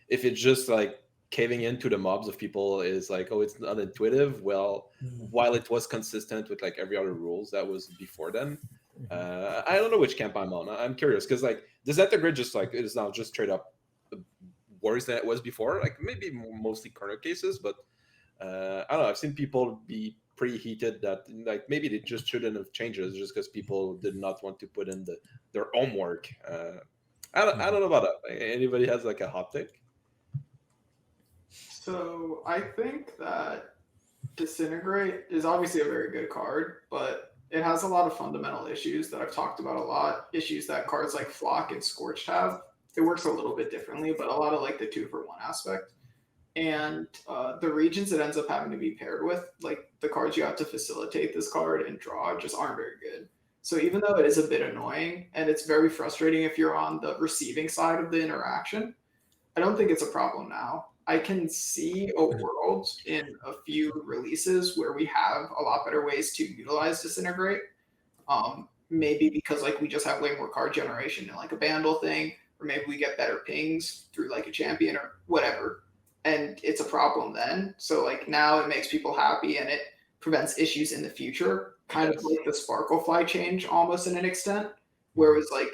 if it's just like caving into the mobs of people is like, oh, it's not intuitive. Well, while it was consistent with like every other rules that was before then, I don't know which camp I'm on. I'm curious because like Disintegrate just like it is now just straight up worse than it was before. Like maybe mostly corner cases, but I don't know. I've seen people be pretty heated that like maybe they just shouldn't have changed it just because people did not want to put in their homework. I don't know about that. Like, anybody has like a hot take? So I think that Disintegrate is obviously a very good card, but it has a lot of fundamental issues that I've talked about a lot. Issues that cards like Flock and Scorched have. It works a little bit differently, but a lot of like the 2-for-1 aspect. And the regions it ends up having to be paired with, like the cards you have to facilitate this card and draw, just aren't very good. So even though it is a bit annoying and it's very frustrating if you're on the receiving side of the interaction, I don't think it's a problem now. I can see a world in a few releases where we have a lot better ways to utilize Disintegrate. Maybe because like we just have way more card generation in like a Bandle thing, or maybe we get better pings through like a champion or whatever. And it's a problem then. So like now it makes people happy and it prevents issues in the future. Kind of like the Sparklefly change almost in an extent, where it was like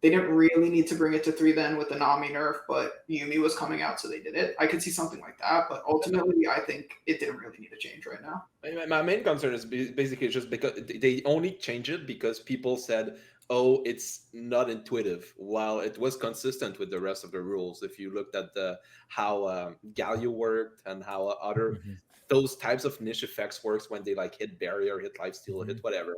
they didn't really need to bring it to 3 then with the Nami nerf, but Yumi was coming out, so they did it. I could see something like that, but ultimately I think it didn't really need a change right now. My main concern is basically just because they only changed it because people said, oh, it's not intuitive, while it was consistent with the rest of the rules. If you looked at how Galio worked and how other those types of niche effects works when they like hit barrier, hit lifesteal, hit whatever.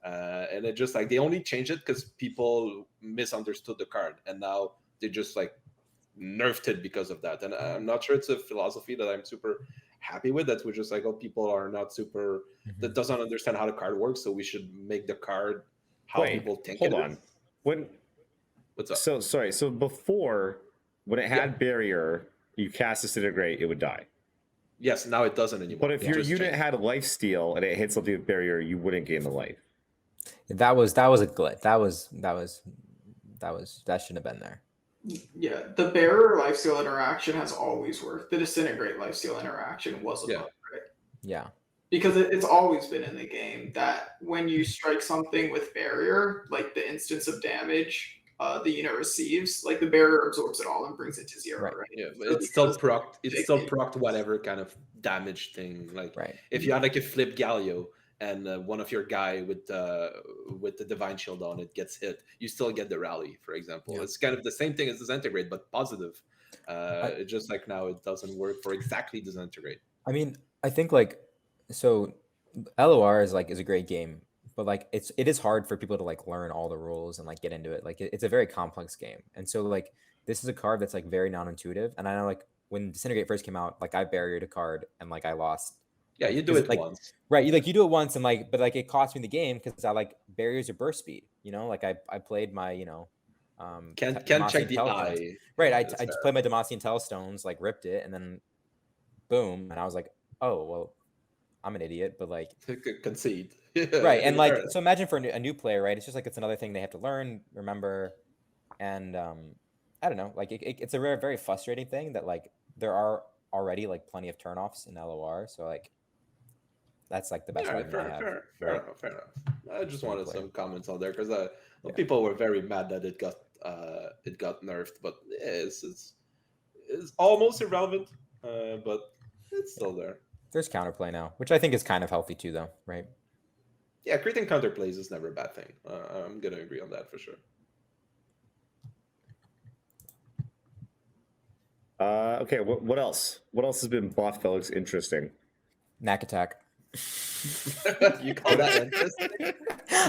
And it just like they only changed it because people misunderstood the card, and now they just like nerfed it because of that. And I'm not sure it's a philosophy that I'm super happy with. That we're just like, oh, people are not super that doesn't understand how the card works, so we should make the card how people think. Hold on. What's up? So sorry. So before, when it had barrier, you cast Disintegrate, it would die. Yes, now it doesn't anymore. But if your unit had a life steal and it hit something with barrier, you wouldn't gain the life. That was a glitch. That shouldn't have been there. Yeah, the bearer lifesteal interaction has always worked. The Disintegrate lifesteal interaction wasn't right? Yeah. Because it's always been in the game that when you strike something with barrier, like the instance of damage the unit receives, like the barrier absorbs it all and brings it to 0, right? Yeah, but so it's still procced. It's still procced whatever kind of damage thing. Like if you had like a flip Galio and one of your guy with the Divine Shield on it gets hit, you still get the rally, for example. It's kind of the same thing as Disintegrate, but positive. It's just like now it doesn't work for exactly Disintegrate. I mean, I think like so LOR is a great game, but like it is hard for people to like learn all the rules and like get into it. Like it's a very complex game, and so like this is a card that's like very non-intuitive. And I know like when Disintegrate first came out, like I barriered a card and like I lost. Yeah, you do it like, once, right? You do it once, and like, but like it cost me the game because I like barriers or burst speed. You know, like I played my can't check the eye. Right, I played my Demacia Telestones, like ripped it, and then boom, and I was like, oh well, I'm an idiot, but like concede. Right, and like so imagine for a new player, right? It's just like it's another thing they have to learn, remember, and I don't know, like it's a very frustrating thing that like there are already like plenty of turnoffs in LOR, so like that's like the best way I have. Fair enough. I just wanted some comments on there because people were very mad that it got nerfed, but it's almost irrelevant, but it's still there. There's counterplay now, which I think is kind of healthy too, though, right? Yeah, creating counterplays is never a bad thing. I'm gonna agree on that for sure. Okay, what else? What else has been buffed that looks interesting? Nakotak. You call that interesting?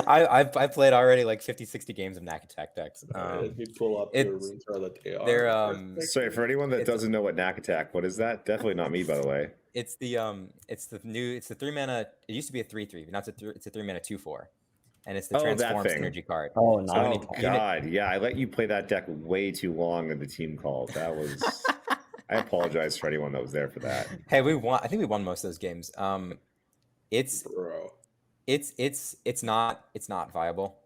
I played already like 50-60 games of Nakotak decks. Let me pull up your Runeterra. They're sorry for anyone that doesn't know what Nakotak. What is that? Definitely not me, by the way. It's the 3 mana. It used to be a 3/3, but now it's a 3 mana 2/4, and it's the transform synergy card. Oh no! God, yeah, I let you play that deck way too long in the team call. That was. I apologize for anyone that was there for that. Hey, we won. I think we won most of those games. It's not viable.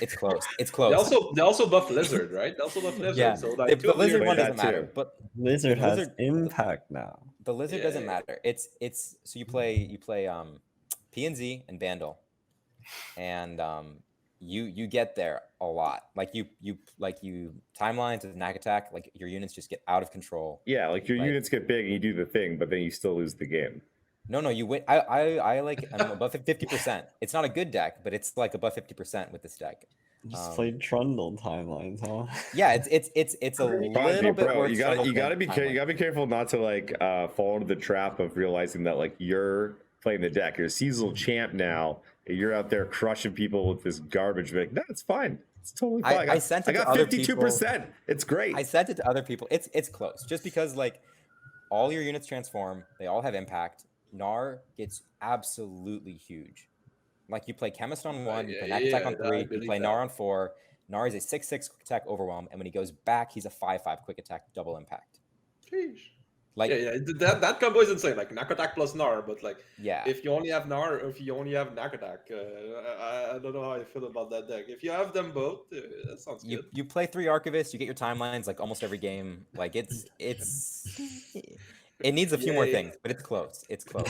It's close. It's They close. also buff Lizard, right? They also buff Lizard. Yeah, So like the Lizard one that doesn't matter, too. but Lizard the has Lizard- impact now. the Lizard doesn't matter. It's so you play PNZ and Vandal, and you get there a lot. Like you timelines with Nakotak, like your units just get out of control. Yeah, like your Like- units get big and you do the thing, but then you still lose the game. No, you win. I like I'm above 50%. It's not a good deck, but it's like above 50% with this deck. Just played Trundle timelines, huh? Yeah, it's a little Prodigy, bit bro, worse. you gotta than be Timeline. you gotta be careful not to like fall into the trap of realizing that like you're playing the deck. You're a seasonal champ now. And you're out there crushing people with this garbage. Like, no, it's fine. It's totally fine. I sent it I to got other 52%. It's great. I sent it to other people. It's close. Just because like all your units transform, they all have impact. Gnar gets absolutely huge. Like you play Chemist on 1, you play Nakotak on 3, you play Gnar on 4. Gnar is a 6/6 quick attack overwhelm, and when he goes back, he's a 5/5 quick attack double impact. Sheesh. Like that combo is insane. Like Nakotak plus Gnar, but like yeah, if you only have Gnar or if you only have Nakotak, I don't know how I feel about that deck. If you have them both, that sounds good. you play 3 Archivists, you get your timelines like almost every game. Like it needs a few more Yeah. things, but it's close. It's close.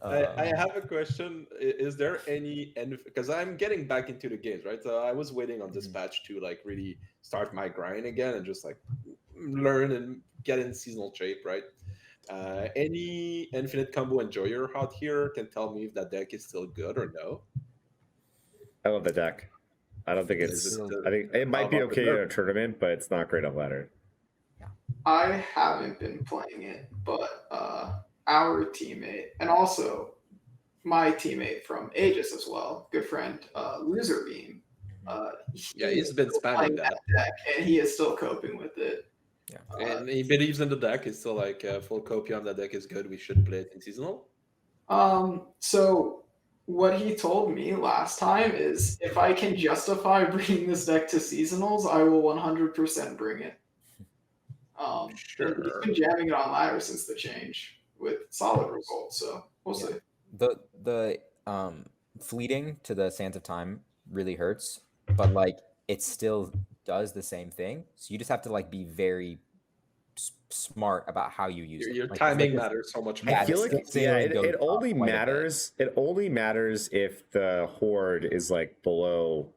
All right. I have a question. Is there any because I'm getting back into the games, right? So I was waiting on this patch to like really start my grind again and just like learn and get in seasonal shape, right? Any infinite combo enjoyer out here can tell me if that deck is still good or no. I love the deck. I don't think it's. I think it might be okay in a tournament, but it's not great on ladder. I haven't been playing it, but our teammate and also my teammate from Aegis as well, good friend, Loser Beam. He's been spamming that deck, and he is still coping with it. Yeah. and he believes in the deck. He's still like full copy on the deck is good. We should play it in seasonal. So what he told me last time is if I can justify bringing this deck to seasonals, I will 100% bring it. Sure. He's been jamming it on ladder since the change with solid results, so we'll see. The fleeting to the Sands of Time really hurts, but like it still does the same thing. So you just have to like be very smart about how you use it. Your Like, timing like, matters so much I more. feel like it only quite a bit. matters. It only matters if the horde is like below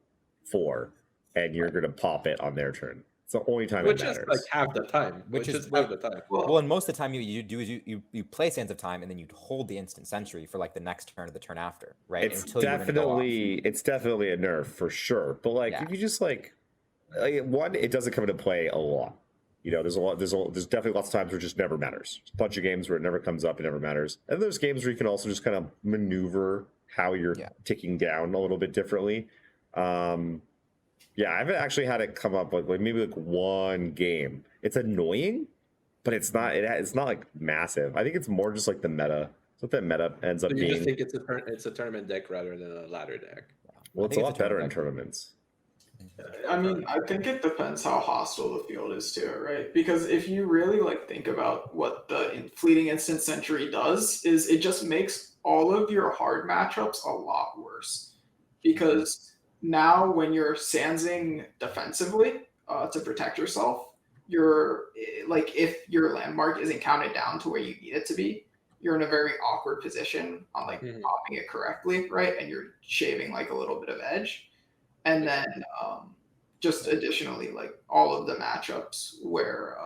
4, and you're gonna pop it on their turn. It's the only time Which it is matters. like half the time. Which is half the time. Well, and most of the time you do is you play Sands of Time and then you hold the instant sentry for like the next turn or the turn after, right? It's Until you're gonna go off. definitely a nerf for sure. But like Yeah. if you just like one, it doesn't come into play a lot. You know, there's definitely lots of times where it just never matters. There's a bunch of games where it never comes up, it never matters. And there's games where you can also just kind of maneuver how you're ticking down a little bit differently. Yeah, I haven't actually had it come up like maybe like one game. It's annoying, but it's not like massive. I think it's more just like the meta. It's what that meta ends up So you being. just think it's a tournament deck rather than a ladder deck. Well, I it's think a it's lot a better in tournament tournaments. I mean, I think it depends how hostile the field is to it, right? Because if you really like think about what the fleeting instant sentry does, is it just makes all of your hard matchups a lot worse. Because now when you're sansing defensively to protect yourself, you're like if your landmark isn't counted down to where you need it to be, you're in a very awkward position on like popping it correctly, right? And you're shaving like a little bit of edge. And then just additionally, like all of the matchups where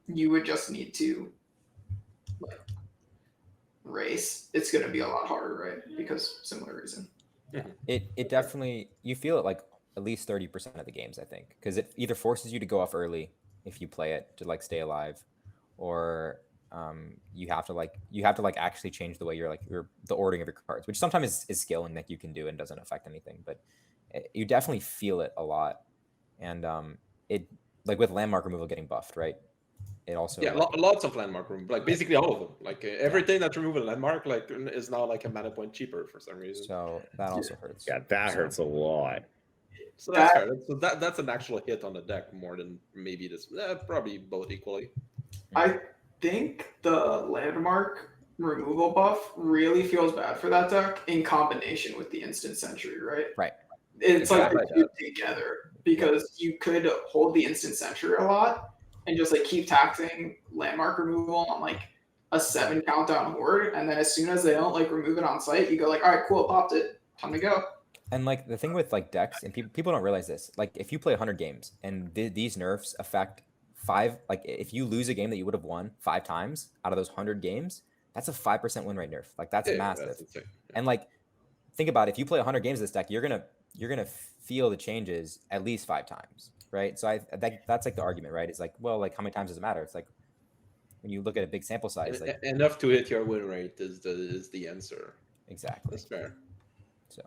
you would just need to like race, it's going to be a lot harder, right? Because similar reason. It definitely, you feel it like at least 30% of the games, I think, because it either forces you to go off early if you play it to like stay alive, or you have to like actually change the way you're the ordering of your cards, which sometimes is skill and like you can do and doesn't affect anything, but you definitely feel it a lot. And it like with landmark removal getting buffed, right? It also lots of landmark removal, like basically all of them. Like everything that removes a landmark like is now like a mana point cheaper for some reason. So that also hurts. Yeah, that hurts a lot. So that's fair. That's an actual hit on the deck more than maybe this. Probably both equally. I think the landmark removal buff really feels bad for that deck in combination with the instant sentry, right? Right. It's like the Exactly. two together because you could hold the instant sentry a lot and just like keep taxing landmark removal on like a 7 countdown horde, and then as soon as they don't like remove it on site, you go like, all right, cool, popped it, time to go. And like the thing with like decks, and people don't realize this, like if you play 100 games and these nerfs affect 5, like if you lose a game that you would have won 5 times out of those 100 games, that's a 5% win rate nerf. Like that's massive. That's insane. And like think about it, if you play 100 games of this deck, you're gonna feel the changes at least 5 times, right? So that's like the argument, right? It's like, well, like how many times does it matter? It's like when you look at a big sample size, like Enough to hit your win rate is the answer. exactly. That's fair. So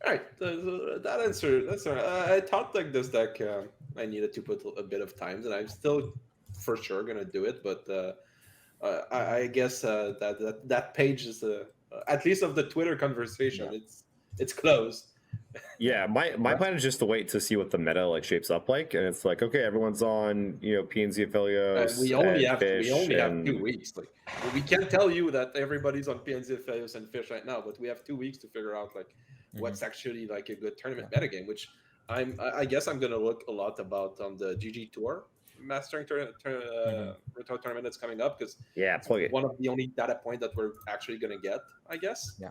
all right, that answer. That's all right. I thought like this deck, I needed to put a bit of time, and I'm still for sure gonna do it. But I guess that page is at least of the Twitter conversation. Yeah. It's closed. Yeah, my plan is just to wait to see what the meta like shapes up like, and it's like, okay, everyone's on, you know, PNZ Aphelios. We only have Fish 2 weeks. Like we can't tell you that everybody's on PNZ Aphelios and Fish right now, but we have 2 weeks to figure out like what's actually like a good tournament metagame. Which I guess I'm gonna look a lot about on the GG Tour Mastering Retro tournament that's coming up, because Yeah, plug it. one of the only data point that we're actually gonna get, I guess. Yeah.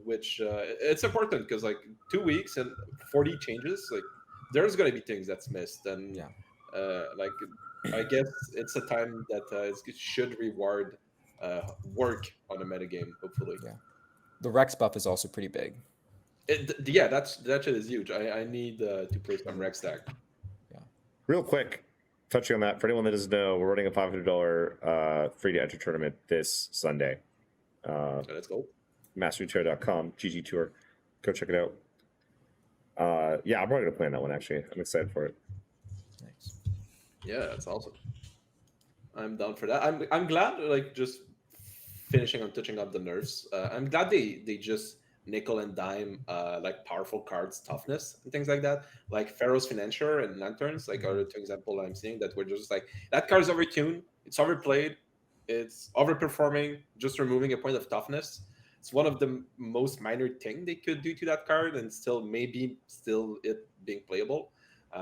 Which it's important because like 2 weeks and 40 changes, like there's gonna be things that's missed, and like I guess it's a time that it should reward work on the metagame, hopefully. Yeah. The Rex buff is also pretty big. Yeah, that shit is huge. I need to play some Rex stack. Real quick, touching on that, for anyone that doesn't know, we're running a $500 free to enter tournament this Sunday. Let's go. Masterytour.com, GG Tour. Go check it out. Yeah, I'm probably gonna play on that one actually. I'm excited for it. Nice. Yeah, that's awesome. I'm down for that. I'm glad, like, just finishing on touching up the nerfs. I'm glad they just nickel and dime like powerful cards, toughness and things like that. Like Pharaoh's Financier and Lanterns, like are the 2 examples I'm seeing that we're just like, that card's overtuned, it's overplayed, it's overperforming, just removing a point of toughness. It's one of the most minor thing they could do to that card, and still it being playable.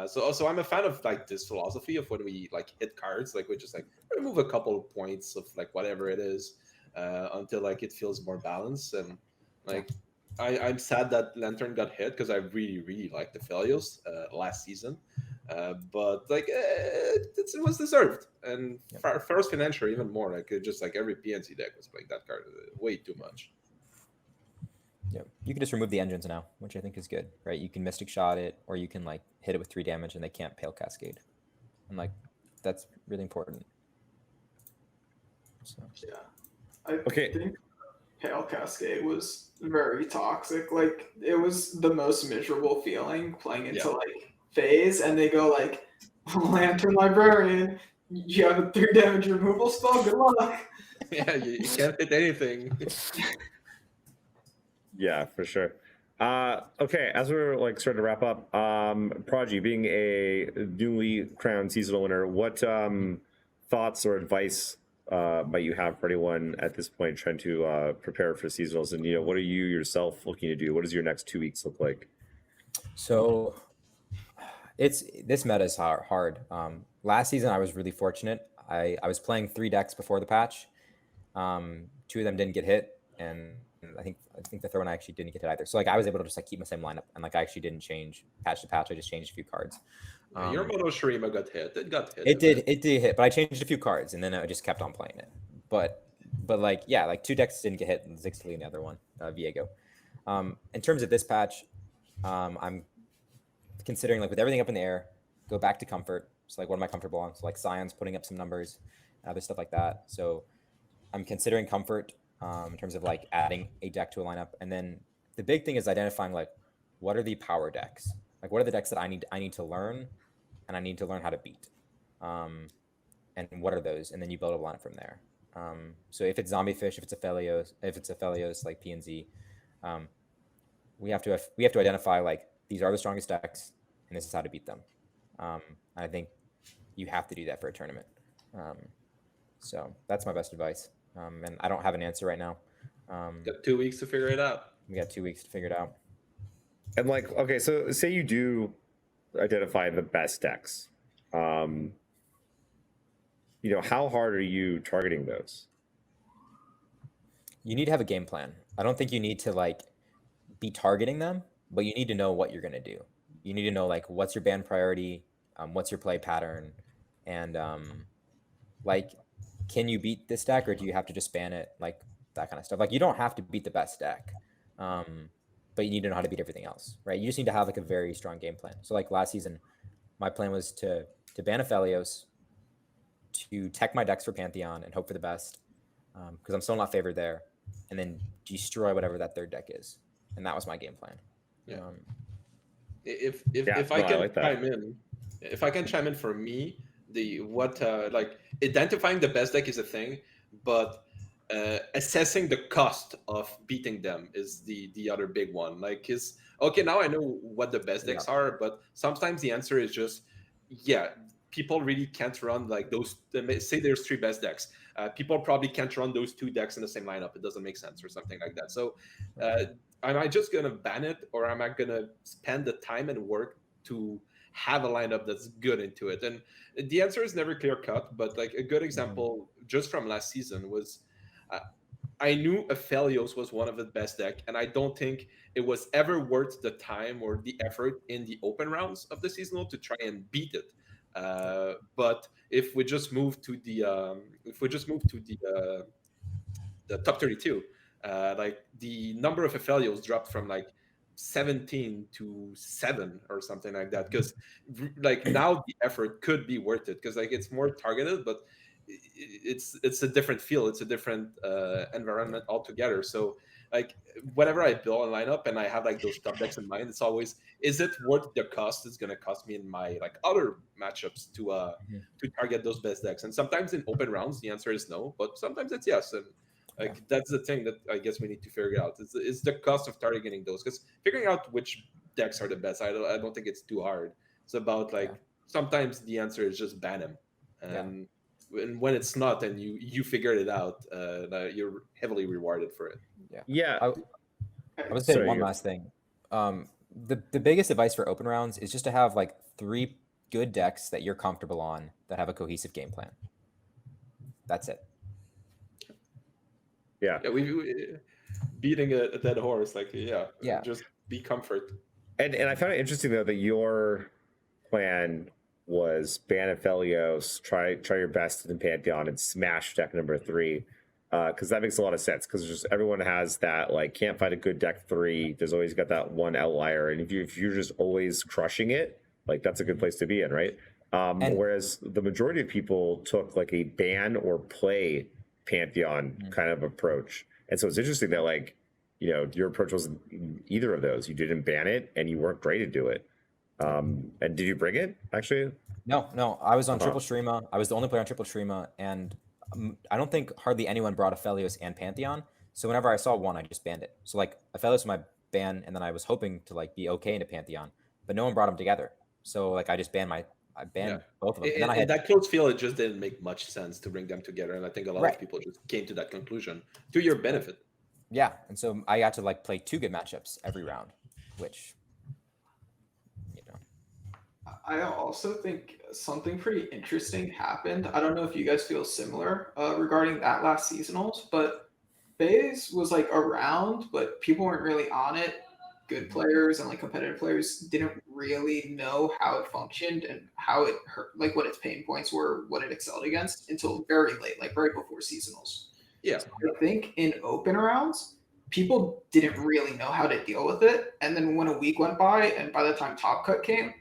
So I'm a fan of like this philosophy of when we like hit cards, like we just like remove a couple of points of like whatever it is until like it feels more balanced. And like I'm sad that Lantern got hit because I really liked the Aphelios last season, but like it was deserved. And Pharaoh's Financier even more, like just like every PNC deck was playing that card way too much. Yeah, you can just remove the engines now, which I think is good, right? You can Mystic Shot it, or you can like hit it with 3 damage and they can't Pale Cascade, and like that's really important. So. Yeah, I think Pale Cascade was very toxic. Like it was the most miserable feeling playing into like phase, and they go like, Lantern Librarian, you have a 3 damage removal spell. Good luck. Yeah, you can't hit anything. Yeah, for sure. Okay, as we're like starting to wrap up, Prodigy, being a newly crowned seasonal winner, what thoughts or advice might you have for anyone at this point trying to prepare for seasonals? And, you know, what are you yourself looking to do? What does your next 2 weeks look like? So this meta is hard. Last season, I was really fortunate. I was playing 3 decks before the patch. 2 of them didn't get hit, and I think the third one I actually didn't get hit either. So like I was able to just like keep my same lineup, and like I actually didn't change patch to patch. I just changed a few cards. Your Moto Shurima got hit. It got hit. It did hit, but I changed a few cards, and then I just kept on playing it. But like yeah, like 2 decks didn't get hit, and Zixley and the other one, Viego. In terms of this patch, I'm considering like with everything up in the air, go back to comfort. So like what am I comfortable on? So like Scion's putting up some numbers, and other stuff like that. So I'm considering comfort. In terms of like adding a deck to a lineup, and then the big thing is identifying like what are the power decks, like what are the decks that I need to learn, and I need to learn how to beat, and what are those, and then you build a lineup from there. So if it's Zombie Fish, if it's Aphelios like PNZ, we have to identify like these are the strongest decks, and this is how to beat them. I think you have to do that for a tournament. So that's my best advice. and I don't have an answer right now. Got 2 weeks to figure it out. We got 2 weeks to figure it out. And like, okay, so say you do identify the best decks. You know, how hard are you targeting those? You need to have a game plan. I don't think you need to like be targeting them, but you need to know what you're going to do. You need to know like what's your ban priority, what's your play pattern, and like, can you beat this deck or do you have to just ban it? Like that kind of stuff. Like you don't have to beat the best deck, but you need to know how to beat everything else, right? You just need to have like a very strong game plan. So like last season, my plan was to ban Aphelios, to tech my decks for Pantheon and hope for the best, because I'm still not favored there, and then destroy whatever that third deck is. And that was my game plan. Yeah. Yeah, If no, I I can like that. chime in, if I can chime in for me, like identifying the best deck is a thing, but assessing the cost of beating them is the other big one. Like, is okay, now I know what the best decks are, but sometimes the answer is just, yeah, people really can't run like those. Say there's 3 best decks. People probably can't run those 2 decks in the same lineup. It doesn't make sense or something like that. So am I just going to ban it, or am I going to spend the time and work to have a lineup that's good into it? And the answer is never clear cut, but like a good example just from last season was I knew Aphelios was one of the best deck, and I don't think it was ever worth the time or the effort in the open rounds of the seasonal to try and beat it. But if we just move to the top 32, like the number of Aphelios dropped from like 17 to 7 or something like that, because like now the effort could be worth it, because like it's more targeted, but it's a different feel, it's a different environment altogether. So like whenever I build a lineup and I have like those top decks in mind, it's always, is it worth the cost it's going to cost me in my like other matchups to target those best decks? And sometimes in open rounds the answer is no, but sometimes it's yes. And like that's the thing that I guess we need to figure out is the cost of targeting those, because figuring out which decks are the best, I don't think it's too hard. It's about like sometimes the answer is just ban them, and when it's not and you figured it out, you're heavily rewarded for it. I would say one last thing. The biggest advice for open rounds is just to have like 3 good decks that you're comfortable on that have a cohesive game plan. That's it. Yeah, we beating a dead horse, like just be comfort. And I found it interesting though that your plan was ban Aphelios, try your best in Pantheon, and smash deck number 3, because that makes a lot of sense, because just everyone has that like can't find a good deck 3. There's always got that one outlier, and if you're just always crushing it, like that's a good place to be in, right? Whereas the majority of people took like a ban or play Pantheon kind of approach, and so it's interesting that like, you know, your approach wasn't either of those. You didn't ban it, and you weren't great to do it. And did you bring it actually? No. I was on Triple Streama. I was the only player on Triple Streama, and I don't think hardly anyone brought Aphelios and Pantheon. So whenever I saw one, I just banned it. So like Aphelios was my ban, and then I was hoping to like be okay into Pantheon, but no one brought them together. So like I just banned both of them. And then that close field, it just didn't make much sense to bring them together, and I think a lot of people just came to that conclusion to your benefit. Yeah, and so I got to like play 2 good matchups every round, which, you know. I also think something pretty interesting happened. I don't know if you guys feel similar regarding that last seasonals, but FaZe was like around, but people weren't really on it. Good players and like competitive players didn't really know how it functioned and how it hurt, like what its pain points were, what it excelled against, until very late, like right before seasonals. Yeah, so I think in open rounds, people didn't really know how to deal with it, and then when a week went by, and by the time Top Cut came,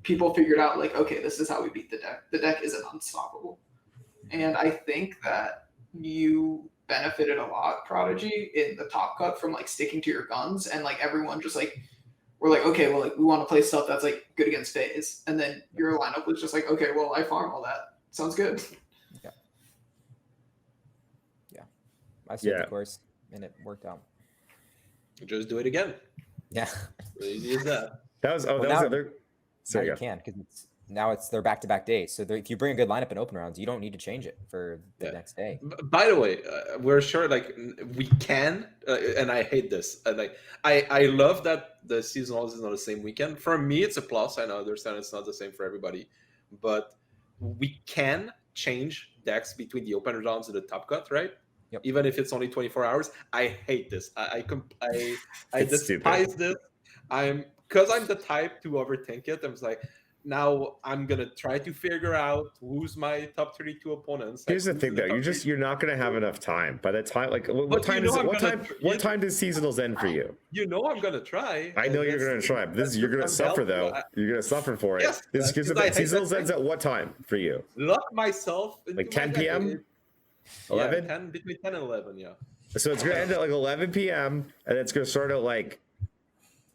people figured out like, okay, this is how we beat the deck. The deck isn't unstoppable, and I think that you benefited a lot, Prodigy, in the Top Cut from like sticking to your guns, and like everyone just like we're like, okay, well, like we want to play stuff that's like good against FaZe, and then your lineup was just like, okay, well, I farm all that, sounds good. I stayed the course, and it worked out. Just do it again. Yeah, As easy as that. That was the other. So you can, because now it's their back-to-back days. So if you bring a good lineup in open rounds, you don't need to change it for the next day. By the way, we're sure like we can, and I hate this. Like I love that the seasonals is not the same weekend. For me, it's a plus. I understand it's not the same for everybody, but we can change decks between the open rounds and the top cut, right? Yep. Even if it's only 24 hours. I hate this. I It's despise stupid. this. I'm the type to overthink it. I'm just like, now I'm gonna try to figure out who's my top 32 opponents. Here's like, the thing, though. You're not gonna have enough time by the time. Like, what But time you is know it? I'm What gonna time? tr- What you- time does seasonals end for you? You know I'm gonna try. I know and you're gonna try. But you're gonna suffer though. You're gonna suffer for it. Yes, This because because I hate seasonals that ends at what time for you? Lock myself into Like my 10 deck. p.m.? Yeah, 11? 10, between 10 and 11, yeah. So it's gonna end at like 11 p.m. and it's gonna start at like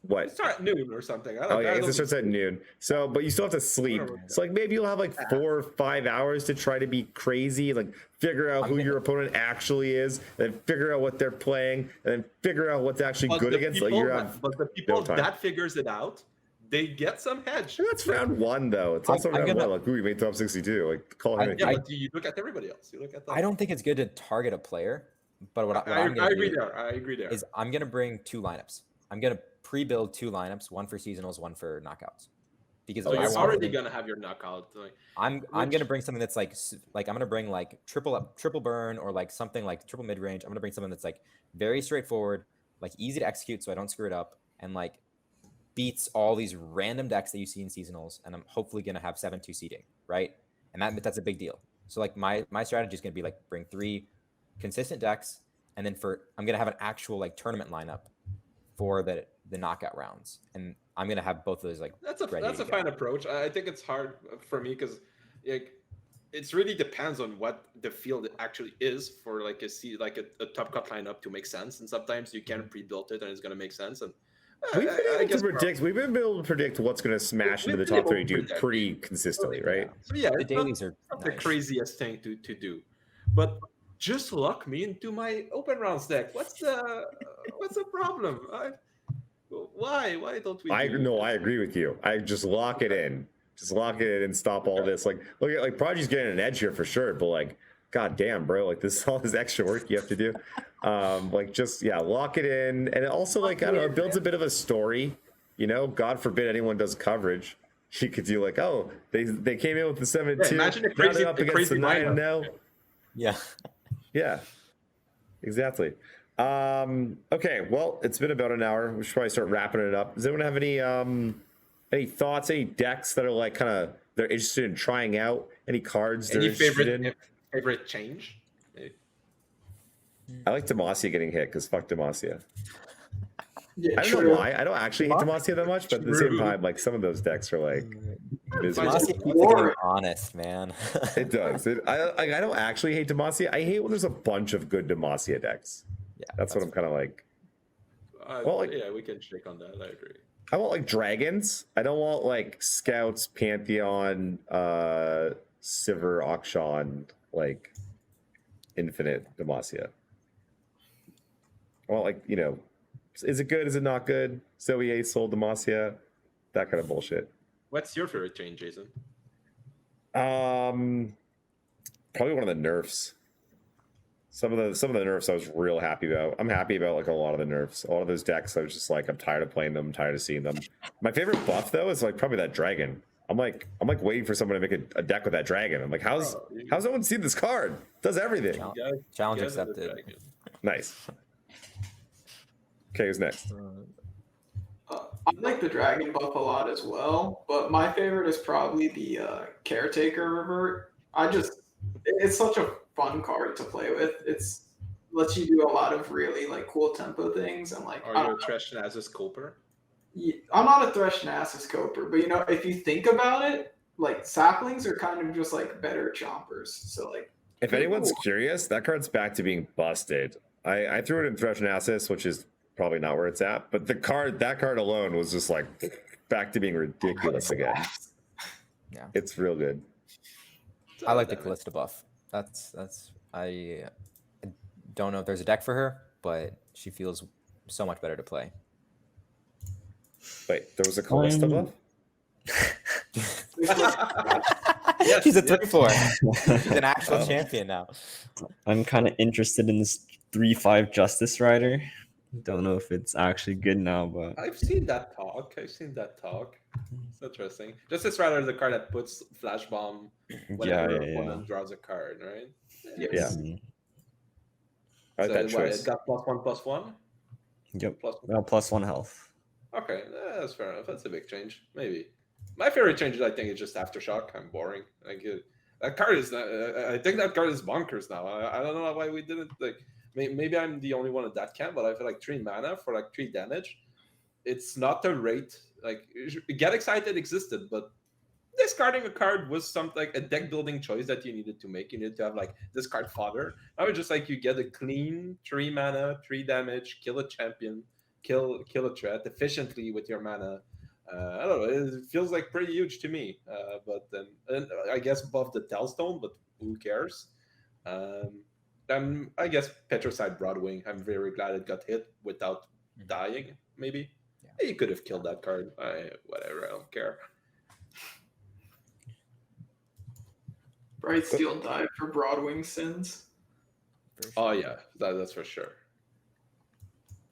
what? Start at noon or something. Oh yeah, I guess it starts at noon. So, but you still have to sleep. So like maybe you'll have like 4 or 5 hours to try to be crazy, like figure out who your opponent actually is, and then figure out what they're playing, and then figure out what's actually But good the against. people, Like you have. but the people time. that figures it out, they get some hedge. That's round 1 though. It's also I'm round gonna- 1. Like, ooh, we made top 62. Like, call him. Yeah, in. but you look at everybody else. You look at that. I don't think it's good to target a player, but what I I'm gonna agree do there. I agree there. is I'm gonna bring 2 lineups. I'm gonna pre-build 2 lineups, one for seasonals, one for knockouts, because So I you're want already gonna have your knockout. Like, I'm which- gonna bring something that's like I'm gonna bring like triple burn or like something like triple mid range. I'm gonna bring something that's like very straightforward, like easy to execute, so I don't screw it up, and like beats all these random decks that you see in seasonals. And I'm hopefully gonna have 7-2 seeding, right? And that's a big deal. So like my strategy is gonna be like bring 3 consistent decks, and then I'm gonna have an actual like tournament lineup for the knockout rounds, and I'm gonna have both of those like that's a ready to go. fine approach. I think it's hard for me because like it really depends on what the field actually is for like a top cut lineup to make sense. And sometimes you can pre-build it and it's gonna make sense. And We've been able to predict what's going to smash We've into the been top able to 32 predict. pretty consistently, right? So yeah, The it's not, dailies are not the nice. craziest thing to do, but just lock me into my open rounds deck. What's the problem? Why don't we? I do agree with you. I just lock it in. Just lock it in and stop all this. Like, look at like Prodigy's getting an edge here for sure, but like, god damn, bro, like this all this extra work you have to do. Like just lock it in. And it also like I don't know, it builds a bit of a story. You know, God forbid anyone does coverage. You could do like, oh, they came in with the 7-2. imagine a now crazy- they're up a against the crazy 9-0. Yeah. Yeah, exactly. Okay, well, it's been about an hour. We should probably start wrapping it up. Does anyone have any thoughts, any decks that are like kind of they're interested in trying out? Any cards they're Any interested in? favorite change? I like Demacia getting hit because fuck Demacia. Yeah, I don't know why. I don't actually hate Demacia that much, but at the same time, like some of those decks are like miserable. Demacia keeps the game honest, man. It does. I don't actually hate Demacia. I hate when there's a bunch of good Demacia decks. Yeah, That's what I'm kind of like. Well, yeah, we can shake on that. I agree. I want like dragons. I don't want like scouts, Pantheon, Sivir, Akshan, like infinite Demacia. I want like, you know, is it good? Is it not good? Zoe Ace sold Demacia, that kind of bullshit. What's your favorite change, Jason? Probably one of the nerfs. Some of the nerfs I was real happy about. I'm happy about like a lot of the nerfs. A lot of those decks I was just like, I'm tired of playing them, I'm tired of seeing them. My favorite buff though is like probably that dragon. I'm like waiting for someone to make a deck with that dragon. I'm like, how's no one seen this card? It does everything. Challenge accepted. Nice. Okay, who's next? I like the dragon buff a lot as well, but my favorite is probably the caretaker revert. It's such a fun card to play with. It's lets you do a lot of really like cool tempo things and like. Are you a Thresh Nasus Coper? I'm not a Thresh Nasus Coper, but you know, if you think about it, like saplings are kind of just like better chompers. So like, if anyone's curious, that card's back to being busted. I threw it in Thresh Nasus, which is probably not where it's at, but that card alone was just like back to being ridiculous again. Yeah, it's real good. I like the Callista buff. I don't know if there's a deck for her, but she feels so much better to play. Wait, there was a Callista buff? Yes, She's a yes. 3/4. She's an actual Oh. champion now. I'm kind of interested in this 3/5 Justice Rider. Don't know if it's actually good now, but I've seen that talk. It's interesting. Justice Rider is a card that puts Flash Bomb whenever yeah. opponent draws a card, right? Yeah. Mm, I like that So what, choice. it got +1/+1? Yep. Plus Well, +1 health. Okay, that's fair enough. That's a big change. Maybe. My favorite change, I think, is just Aftershock. I'm boring. That card is. I think that card is bonkers now. I don't know why we didn't like. Maybe I'm the only one at that camp, but I feel like 3 mana for like 3 damage. It's not the rate. Like Get Excited existed, but discarding a card was something like a deck building choice that you needed to make. You needed to have like discard fodder. Now it's just like you get a clean 3 mana, 3 damage, kill a champion, kill a threat efficiently with your mana. I don't know. It feels like pretty huge to me. But then and I guess above the Tellstone, but who cares? I guess Petricide Broadwing. I'm very glad it got hit without dying. Maybe you could have killed that card. Whatever. I don't care. Bright Steel died for Broadwing sins. Oh yeah, that's for sure.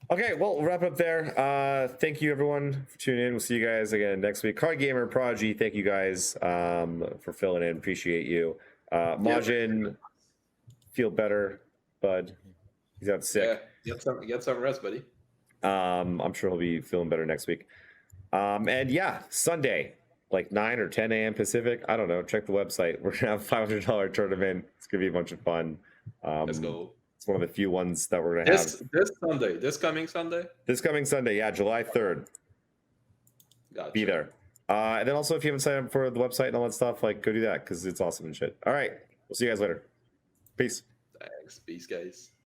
Okay, well, we'll wrap it up there. Thank you, everyone, for tuning in. We'll see you guys again next week. Card Gamer, Prodigy, thank you guys for filling in. Appreciate you. Majin, feel better, bud. He's out sick. Yeah, get some rest, buddy. I'm sure he'll be feeling better next week. And yeah, Sunday, like 9 or 10 a.m. Pacific. I don't know. Check the website. We're gonna have a $500 tournament. It's gonna be a bunch of fun. Let's go. It's one of the few ones that we're gonna have This coming Sunday. this coming Sunday. Yeah, July 3rd. Gotcha. Be there. And then also, if you haven't signed up for the website and all that stuff, like go do that because it's awesome and shit. All right, we'll see you guys later. Peace. Thanks. Peace, guys.